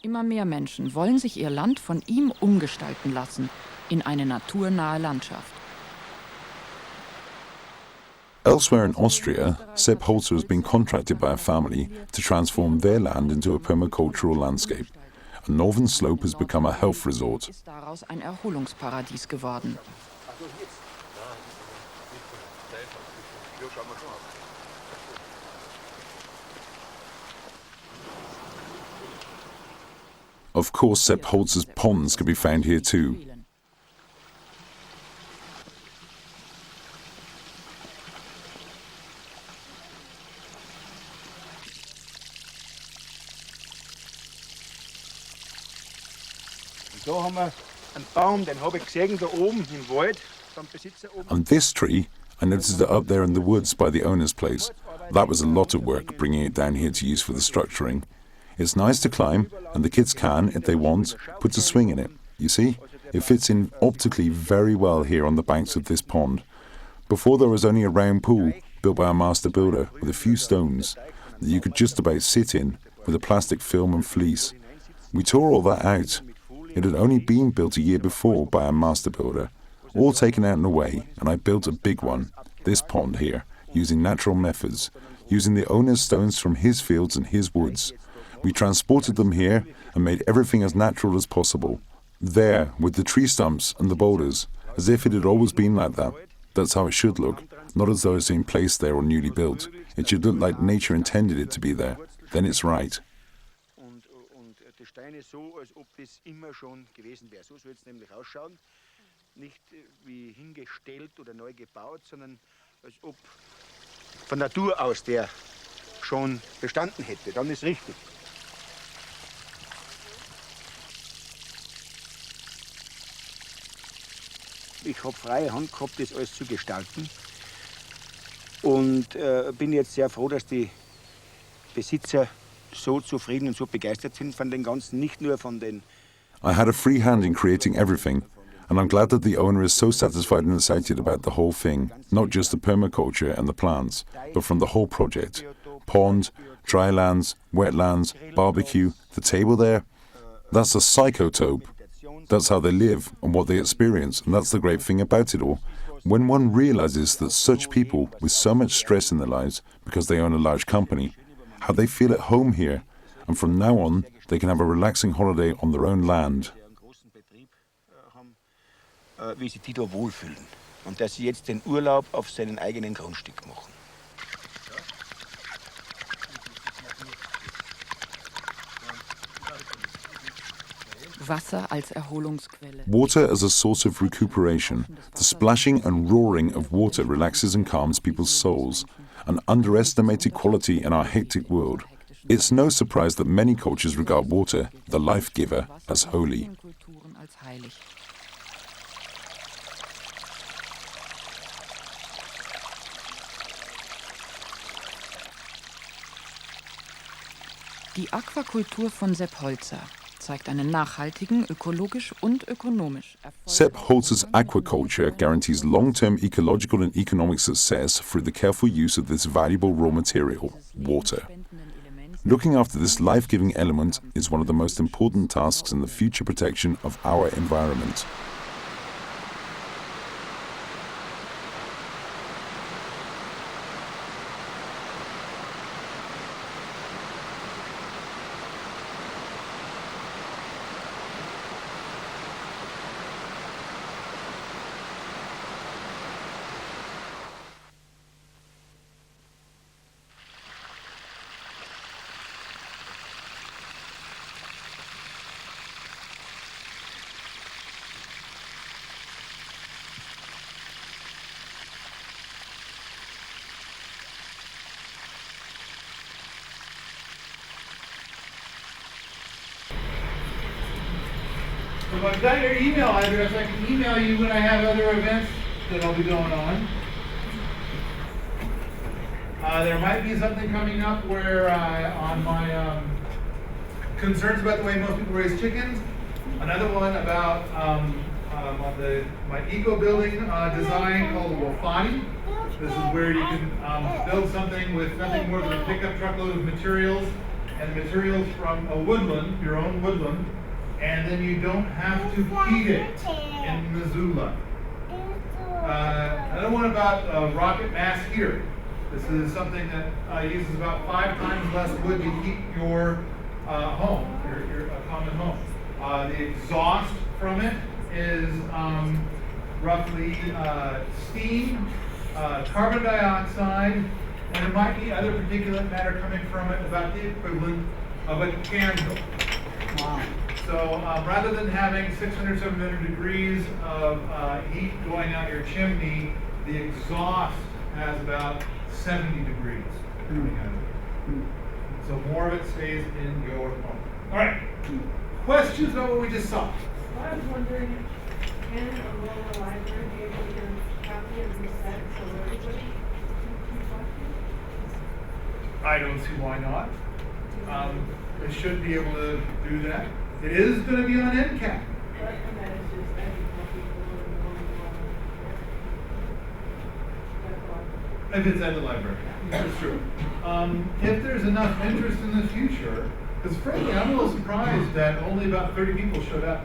Immer mehr Menschen wollen sich ihr Land von ihm umgestalten lassen in eine naturnahe Landschaft. Elsewhere in Austria, Sepp Holzer has been contracted by a family to transform their land into a permacultural landscape. A northern slope has become a health resort. Ist daraus ein Erholungsparadies geworden. Of course, Sepp Holzer's ponds can be found here too. Da haben wir einen Baum, den habe ich gesehen, da oben im Wald, beim Besitzer oben. And this tree, I noticed it up there in the woods by the owner's place. That was a lot of work, bringing it down here to use for the structuring. It's nice to climb, and the kids can, if they want, put a swing in it. You see, it fits in optically very well here on the banks of this pond. Before there was only a round pool, built by a master builder, with a few stones, that you could just about sit in, with a plastic film and fleece. We tore all that out. It had only been built a year before by a master builder, all taken out and away, and I built a big one, this pond here, using natural methods, using the owner's stones from his fields and his woods. We transported them here and made everything as natural as possible. There, with the tree stumps and the boulders, as if it had always been like that. That's how it should look, not as though it's been placed there or newly built. It should look like nature intended it to be there. Then it's right. Steine so, als ob das immer schon gewesen wäre. So soll es nämlich ausschauen. Nicht wie hingestellt oder neu gebaut, sondern als ob von Natur aus der schon bestanden hätte. Dann ist richtig. Ich habe freie Hand gehabt, das alles zu gestalten. Und bin jetzt sehr froh, dass die Besitzer so zufrieden und so begeistert sind von den Ganzen, nicht nur von den... I had a free hand in creating everything, and I'm glad that the owner is so satisfied and excited about the whole thing, not just the permaculture and the plants, but from the whole project. Pond, dry lands, wetlands, barbecue, the table there, that's a psychotope. That's how they live and what they experience, and that's the great thing about it all. When one realizes that such people with so much stress in their lives because they own a large company, how they feel at home here, and from now on they can have a relaxing holiday on their own land. Wie sie die da wohlfühlen und dass sie jetzt den Urlaub auf seinem eigenen Grundstück machen. Wasser als Erholungsquelle. Water as a source of recuperation. The splashing and roaring of water relaxes and calms people's souls, an underestimated quality in our hectic world. It's no surprise that many cultures regard water, the life giver, as holy. Die Aquakultur von Sepp Holzer zeigt einen nachhaltigen, ökologisch und ökonomisch. Sepp Holzer's aquaculture guarantees long-term ecological and economic success through the careful use of this valuable raw material, water. Looking after this life-giving element is one of the most important tasks in the future protection of our environment. So I've got your email address. I can email you when I have other events that I'll be going on. There might be something coming up where on my concerns about the way most people raise chickens. Another one about my eco-building design called Wafani. This is where you can build something with nothing more than a pickup truckload of materials and materials from a woodland, your own woodland, and then you don't have to heat it in Missoula. Another one about rocket mass heater. This is something that uses about 5 times less wood to heat your home, your common home. The exhaust from it is roughly steam, carbon dioxide, and there might be other particulate matter coming from it about the equivalent of a candle. Wow. So rather than having 600, 700 degrees of heat going out your chimney, the exhaust has about 70 degrees coming out of it. So more of it stays in your home. All right. Questions about what we just saw? I was wondering, can a local library be able to get a copy of the set so everybody can watch it? I don't see why not. It should be able to do that. It is going to be on NCAP. But that is just educational people who want to If it's at the library, that's true. If there's enough interest in the future, because frankly, I'm a little surprised that only about 30 people showed up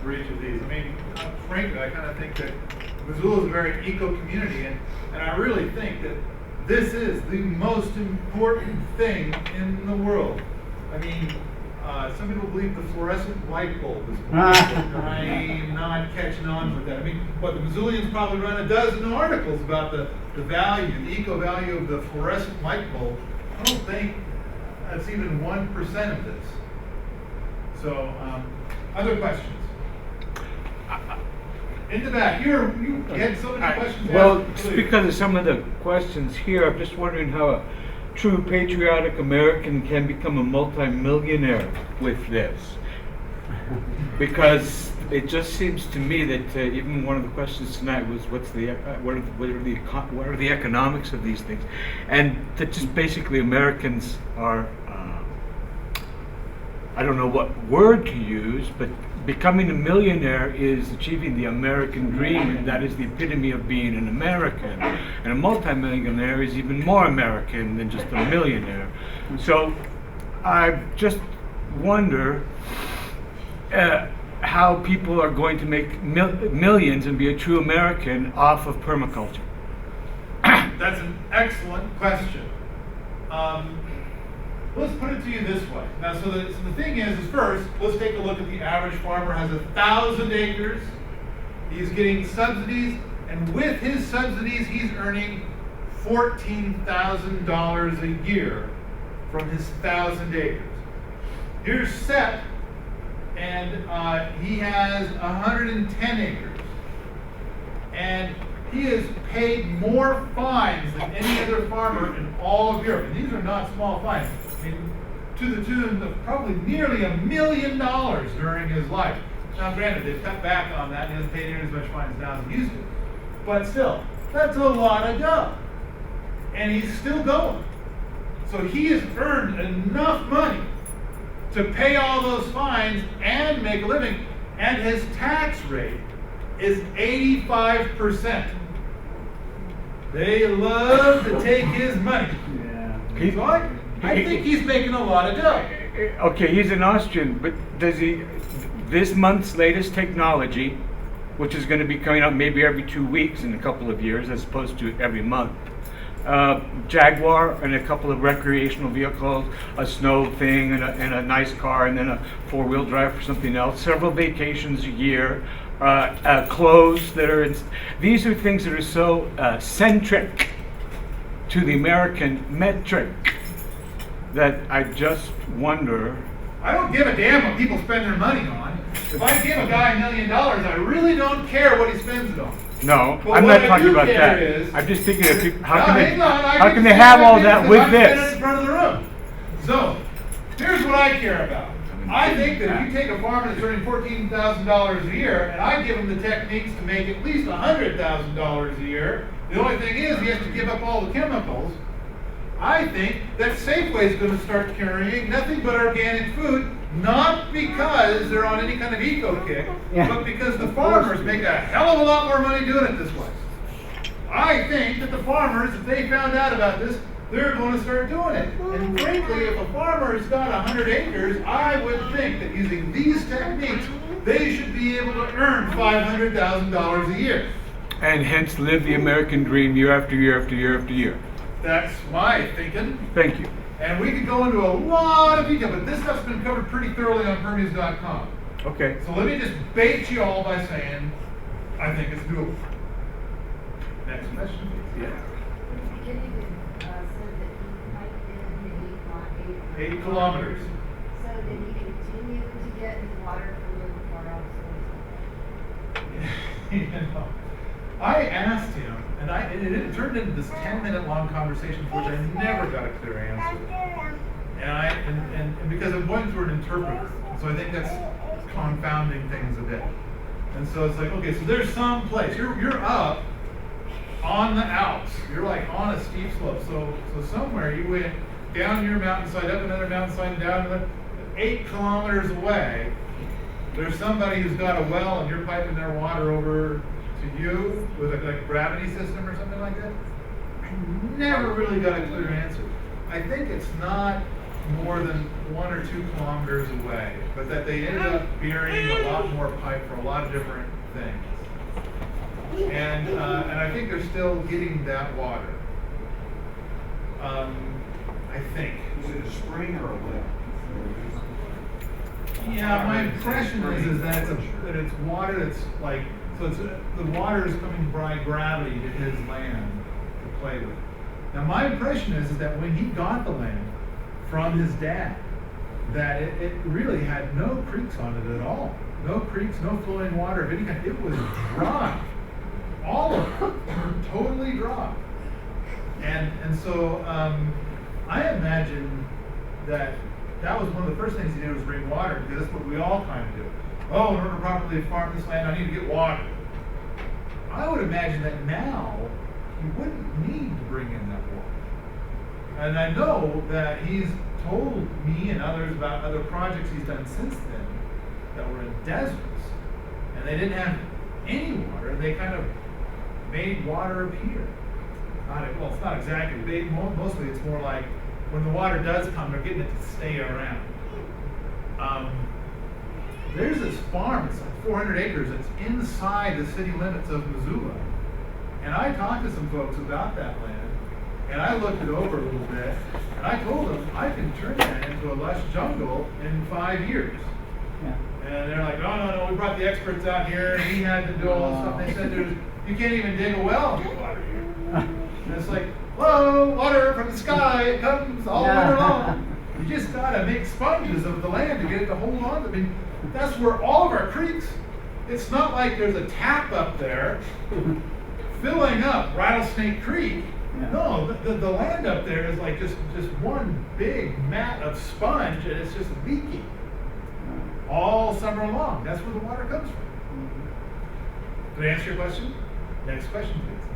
for each of these. I mean, frankly, I kind of think that Missoula is a very eco-community, and I really think that this is the most important thing in the world. I mean, some people believe the fluorescent light bulb is political. I'm not catching on with that. I mean, the Missoulians probably run a dozen articles about the value, the eco-value of the fluorescent light bulb. I don't think that's even 1% of this. So, other questions? In the back, you had so many questions. Well, just because of some of the questions here, I'm just wondering how a true patriotic American can become a multi-millionaire with this. Because it just seems to me that even one of the questions tonight was what are the economics of these things, and that just basically Americans are I don't know what word to use, but becoming a millionaire is achieving the American dream, and that is the epitome of being an American. And a multimillionaire is even more American than just a millionaire. So I just wonder how people are going to make millions and be a true American off of permaculture. That's an excellent question. Let's put it to you this way. Now, so the thing is first, let's take a look at the average farmer has 1,000 acres. He's getting subsidies, and with his subsidies, he's earning $14,000 a year from his 1,000 acres. Here's Sepp, and he has 110 acres. And he has paid more fines than any other farmer in all of Europe. And these are not small fines. I mean, to the tune of probably nearly $1 million during his life. Now, granted, they've cut back on that. He doesn't pay nearly as much fines now as he used to. But still, that's a lot of dough. And he's still going. So he has earned enough money to pay all those fines and make a living. And his tax rate is 85%. They love to take his money. Yeah. I think he's making a lot of dough. Okay, he's an Austrian, but does he? This month's latest technology, which is going to be coming out maybe every 2 weeks in a couple of years, as opposed to every month. Jaguar and a couple of recreational vehicles, a snow thing, and a nice car, and then a 4-wheel drive for something else. Several vacations a year. Clothes that are these are things that are so centric to the American metric that I just wonder. I don't give a damn what people spend their money on. If I give a guy $1 million, I really don't care what he spends it on. No, but I'm not talking about that. I'm just thinking of people, how can they have all that with this? In front of the room. So, here's what I care about. I think that if you take a farmer that's earning $14,000 a year, and I give him the techniques to make at least $100,000 a year, the only thing is he has to give up all the chemicals. I think that Safeway is going to start carrying nothing but organic food, not because they're on any kind of eco kick, but because the farmers make a hell of a lot more money doing it this way. I think that the farmers, if they found out about this, they're going to start doing it. And frankly, if a farmer's got 100 acres, I would think that using these techniques, they should be able to earn $500,000 a year. And hence live the American dream year after year after year after year. That's my thinking. Thank you. And we could go into a lot of detail, but this stuff's been covered pretty thoroughly on Permies.com. Okay. So let me just bait you all by saying, I think it's doable. Next question, please. Yeah. 8 kilometers. So did he continue to get his water from the far off You know, I asked him, and it turned into this 10-minute long conversation for which I never got a clear answer. And because I'm going through an interpreter, so I think that's confounding things a bit. And so it's like, okay, so there's some place. You're up on the Alps. You're like on a steep slope. So somewhere you went down your mountainside, up another mountainside, and down another. 8 kilometers away, there's somebody who's got a well and you're piping their water over to you with a gravity system or something like that. I never really got a clear answer. I think it's not more than 1 or 2 kilometers away, but that they ended up burying a lot more pipe for a lot of different things. And I think they're still getting that water. I think. Is it a spring or a well? Yeah, my impression is that it's water that's like, so the water is coming by gravity to his land to play with. Now my impression is that when he got the land from his dad, that it really had no creeks on it at all. No creeks, no flowing water of any kind. It was dry. All of it. Totally dry. And so I imagine that was one of the first things he did was bring water, because that's what we all kind of do. Oh, in order to properly farm this land, I need to get water. I would imagine that now he wouldn't need to bring in that water. And I know that he's told me and others about other projects he's done since then that were in deserts, and they didn't have any water, and they kind of made water appear. Well, it's not exactly. Mostly it's more like when the water does come, they're getting it to stay around. There's this farm, it's like 400 acres, it's inside the city limits of Missoula. And I talked to some folks about that land, and I looked it over a little bit, and I told them I can turn that into a lush jungle in 5 years. Yeah. And they're like, no, we brought the experts out here, and he had to do all this stuff. They said, you can't even dig a well and get water here. And it's like, whoa, water from the sky, it comes all winter long. You just gotta make sponges of the land to get it to hold on. I mean, that's where all of our creeks, it's not like there's a tap up there filling up Rattlesnake Creek. Yeah. No, the land up there is like just one big mat of sponge, and it's just leaking all summer long. That's where the water comes from. Did I answer your question? Next question, please.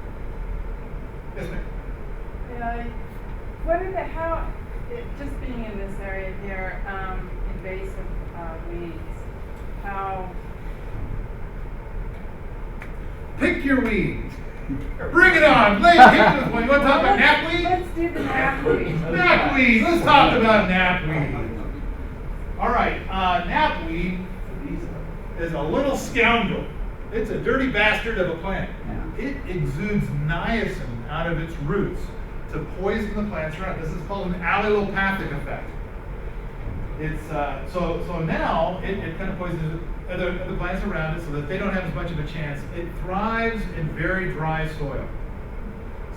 Yes, ma'am. Just being in this area here, invasive weeds, how? Pick your weeds. Bring it on. Lay it. You want to talk about knapweed? Let's do the knapweed. Knapweed. Let's talk about knapweed. All right. Knapweed is a little scoundrel. It's a dirty bastard of a plant. It exudes niacin out of its roots to poison the plants around. This is called an allelopathic effect. It's so now it kind of poisons other plants around it so that they don't have as much of a chance. It thrives in very dry soil.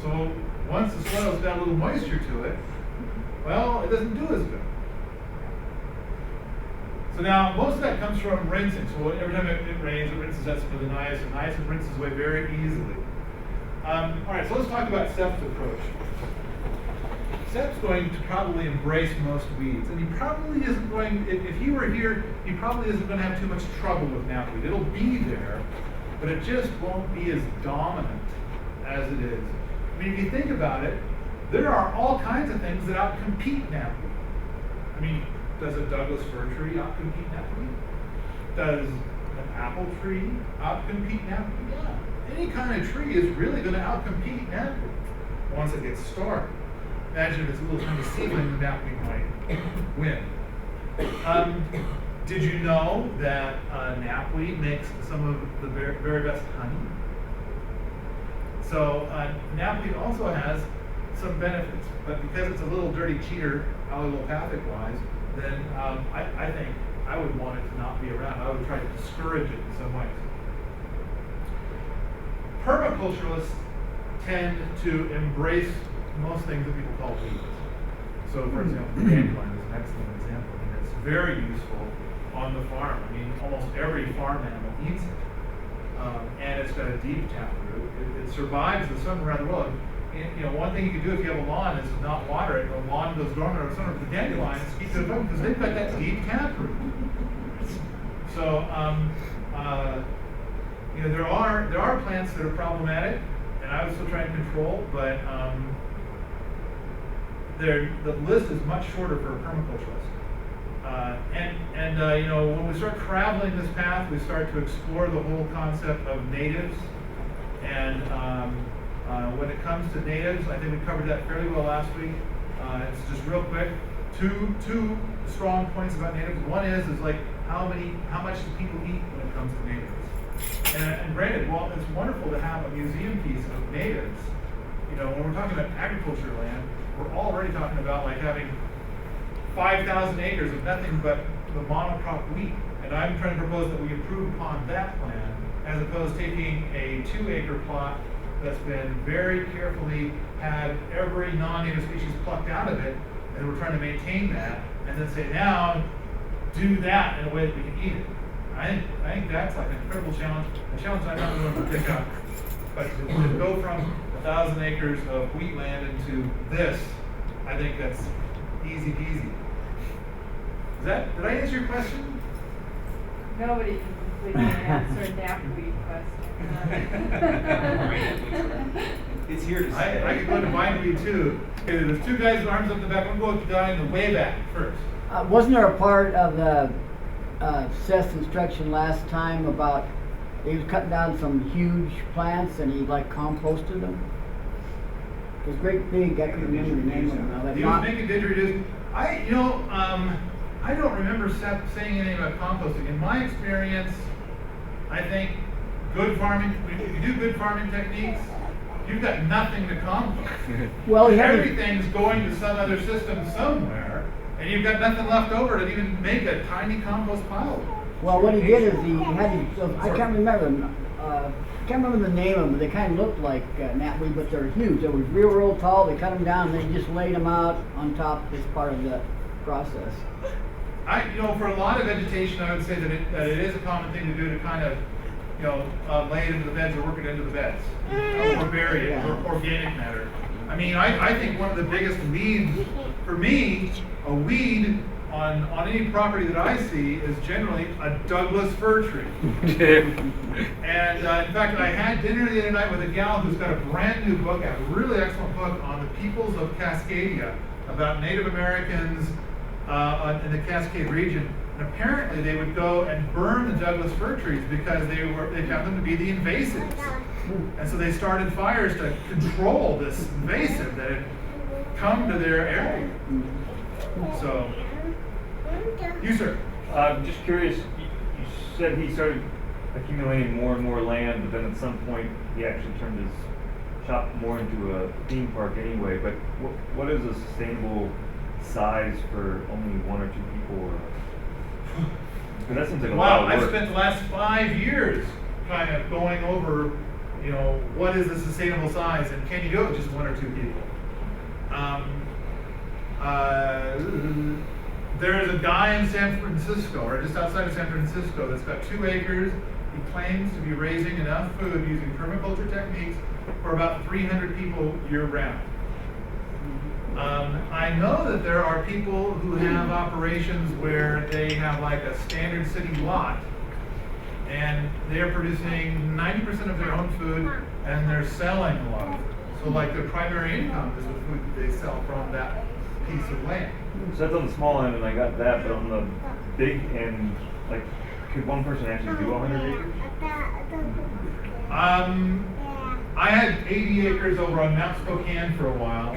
So once the soil's got a little moisture to it, well, it doesn't do as good. So now most of that comes from rinsing. So every time it rains, it rinses out some of the niacin. Niacin rinses away very easily. All right, so let's talk about Sepp's approach. Sepp's going to probably embrace most weeds, and he probably isn't going, if he were here, he probably isn't going to have too much trouble with knapweed. It'll be there, but it just won't be as dominant as it is. I mean, if you think about it, there are all kinds of things that outcompete knapweed. I mean, does a Douglas fir tree outcompete knapweed? Does an apple tree outcompete knapweed? Yeah. Any kind of tree is really going to outcompete knapweed once it gets started. imagine if it's a little tiny seedling, the knapweed might win. Did you know that knapweed makes some of the very best honey? So knapweed also has some benefits, but because it's a little dirty cheater, allelopathic-wise, then I think I would want it to not be around. I would try to discourage it in some ways. Permaculturalists tend to embrace most things that people call weeds. So, for example, dandelion is an excellent example. I mean, it's very useful on the farm. I mean, almost every farm animal eats it. And it's got a deep taproot. It survives the summer rather well. And, one thing you can do if you have a lawn is not water it. The lawn goes dormant over the summer, but the dandelions keep it open because they've got that deep taproot. So, there are plants that are problematic, and I would still try and control, but the list is much shorter for a permaculturalist. When we start traveling this path, we start to explore the whole concept of natives. And when it comes to natives, I think we covered that fairly well last week. It's just real quick. Two strong points about natives. One is like how much do people eat when it comes to natives? And granted, while it's wonderful to have a museum piece of natives, when we're talking about agriculture land, we're already talking about like having 5,000 acres of nothing but the monocrop wheat. And I'm trying to propose that we improve upon that plan as opposed to taking a 2-acre plot that's been very carefully had every non-native species plucked out of it, and we're trying to maintain that, and then say, now do that in a way that we can eat it. I think that's like an incredible challenge, a challenge I'm not willing to pick up. But to go from 1,000 acres of wheat land into this, I think that's easy peasy. Did I answer your question? Nobody can completely answer knapweed question. It's here to stay. I could go to bindweed too. Okay, there's two guys with arms up the back. I'm going to go down in the way back first. Wasn't there a part of the Seth's instruction last time about he was cutting down some huge plants and he like composted them? It was great big. I couldn't remember the name of them. He was making didgeridoos. I don't remember Sepp saying anything about composting. In my experience, I think good farming. If you do good farming techniques, you've got nothing to compost. Well, everything's going to some other system somewhere, and you've got nothing left over to even make a tiny compost pile. Well, what he did is he had these, I can't remember them. I can't remember the name of them, but they kind of looked like knapweed, but they're huge. They were real tall. They cut them down, and they just laid them out on top as part of the process. For a lot of vegetation, I would say that it is a common thing to do to kind of, lay it into the beds or work it into the beds, or bury it, or organic matter. I mean, I think one of the biggest weeds, for me, a weed on any property that I see is generally a Douglas fir tree. And in fact, I had dinner the other night with a gal who's got a brand new book out, a really excellent book on the peoples of Cascadia, about Native Americans in the Cascade region. And apparently they would go and burn the Douglas fir trees because they found them to be the invasives. And so they started fires to control this invasive that had come to their area. So, you sir. I'm just curious, you said he started accumulating more and more land, but then at some point he actually turned his shop more into a theme park anyway. But what is a sustainable size for only 1 or 2 people? Because that seems like a lot of work. I've spent the last 5 years kind of going over, what is the sustainable size, and can you do it with just 1 or 2 people? There's a guy in San Francisco, or just outside of San Francisco, that's got 2 acres. He claims to be raising enough food using permaculture techniques for about 300 people year-round. I know that there are people who have operations where they have like a standard city lot, and they're producing 90% of their own food, and they're selling a lot of it. So like their primary income is the food that they sell from that piece of land. So that's on the small end, and I got that, but on the big end, like, could one person actually do 100 acres? I had 80 acres over on Mount Spokane for a while,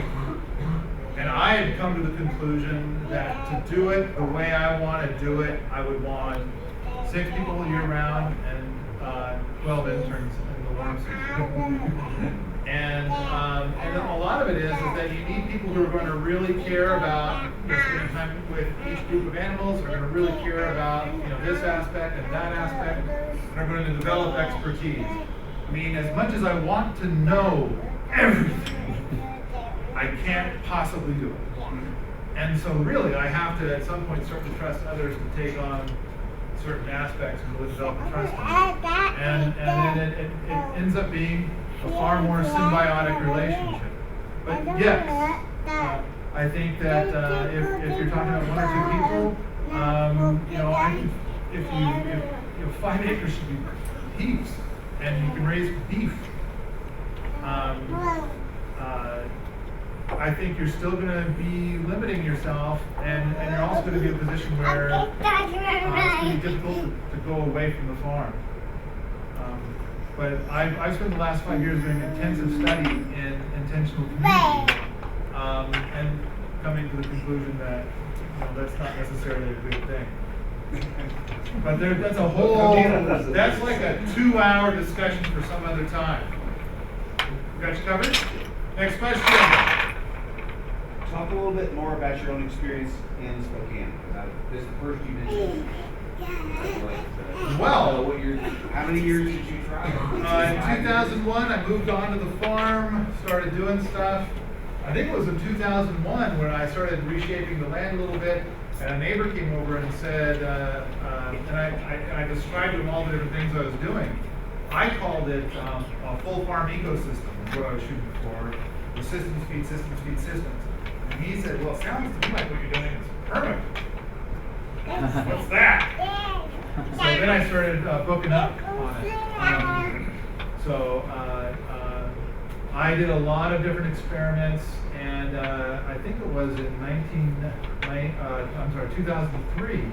And I had come to the conclusion that to do it the way I want to do it, I would want 6 people year round and 12 interns in the warm season. And a lot of it is that you need people who are going to really care about spending time with each group of animals, are going to really care about this aspect and that aspect, and are going to develop expertise. I mean, as much as I want to know everything, I can't possibly do it. And so really, I have to at some point start to trust others to take on certain aspects and really develop a trust in them. And then it ends up being a far more symbiotic relationship. But yes, I think that if you're talking about 1 or 2 people, if 5 acres should be heaps, and you can raise beef. I think you're still going to be limiting yourself, and you're also going to be in a position where it's going to be difficult to go away from the farm. But I've spent the last 5 years doing intensive study in intentional community, and coming to the conclusion that that's not necessarily a good thing. But that's a whole, that's like a 2-hour discussion for some other time. We got you covered? Next question. Talk a little bit more about your own experience in Spokane. This is the first you mentioned. Well, how many years did you try? In 2001, I moved on to the farm, started doing stuff. I think it was in 2001 when I started reshaping the land a little bit, and a neighbor came over and said, and I described to him all the different things I was doing. I called it a full farm ecosystem, is what I was shooting for. The systems feed systems feed systems. And he said, well, it sounds to me like what you're doing is permaculture. What's that? So then I started booking up on it. I did a lot of different experiments, and I think it was in 2003.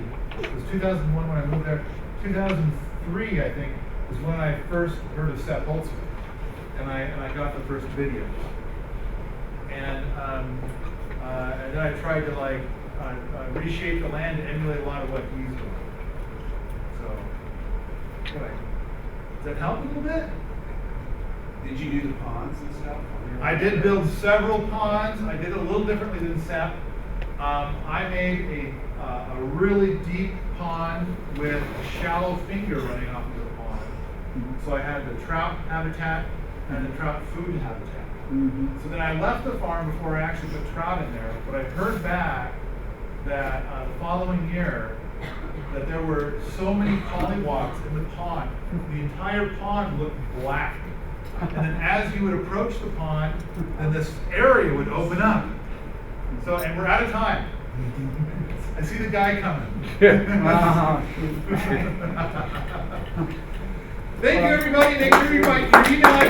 It was 2001 when I moved there. 2003, I think, was when I first heard of Sepp Holzer, and I got the first videos. And then I tried to reshape the land to emulate a lot of what he's doing. So, does that help a little bit? Did you do the ponds and stuff? I did build several ponds. I did it a little differently than Sepp. I made a really deep pond with a shallow finger running off of the pond. So I had the trout habitat and the trout food habitat. So then I left the farm before I actually put trout in there, but I heard back that the following year that there were so many pollywogs in the pond, the entire pond looked black. And then as you would approach the pond, then this area would open up. So, and we're out of time. I see the guy coming. Thank you, everybody. Make sure you write your email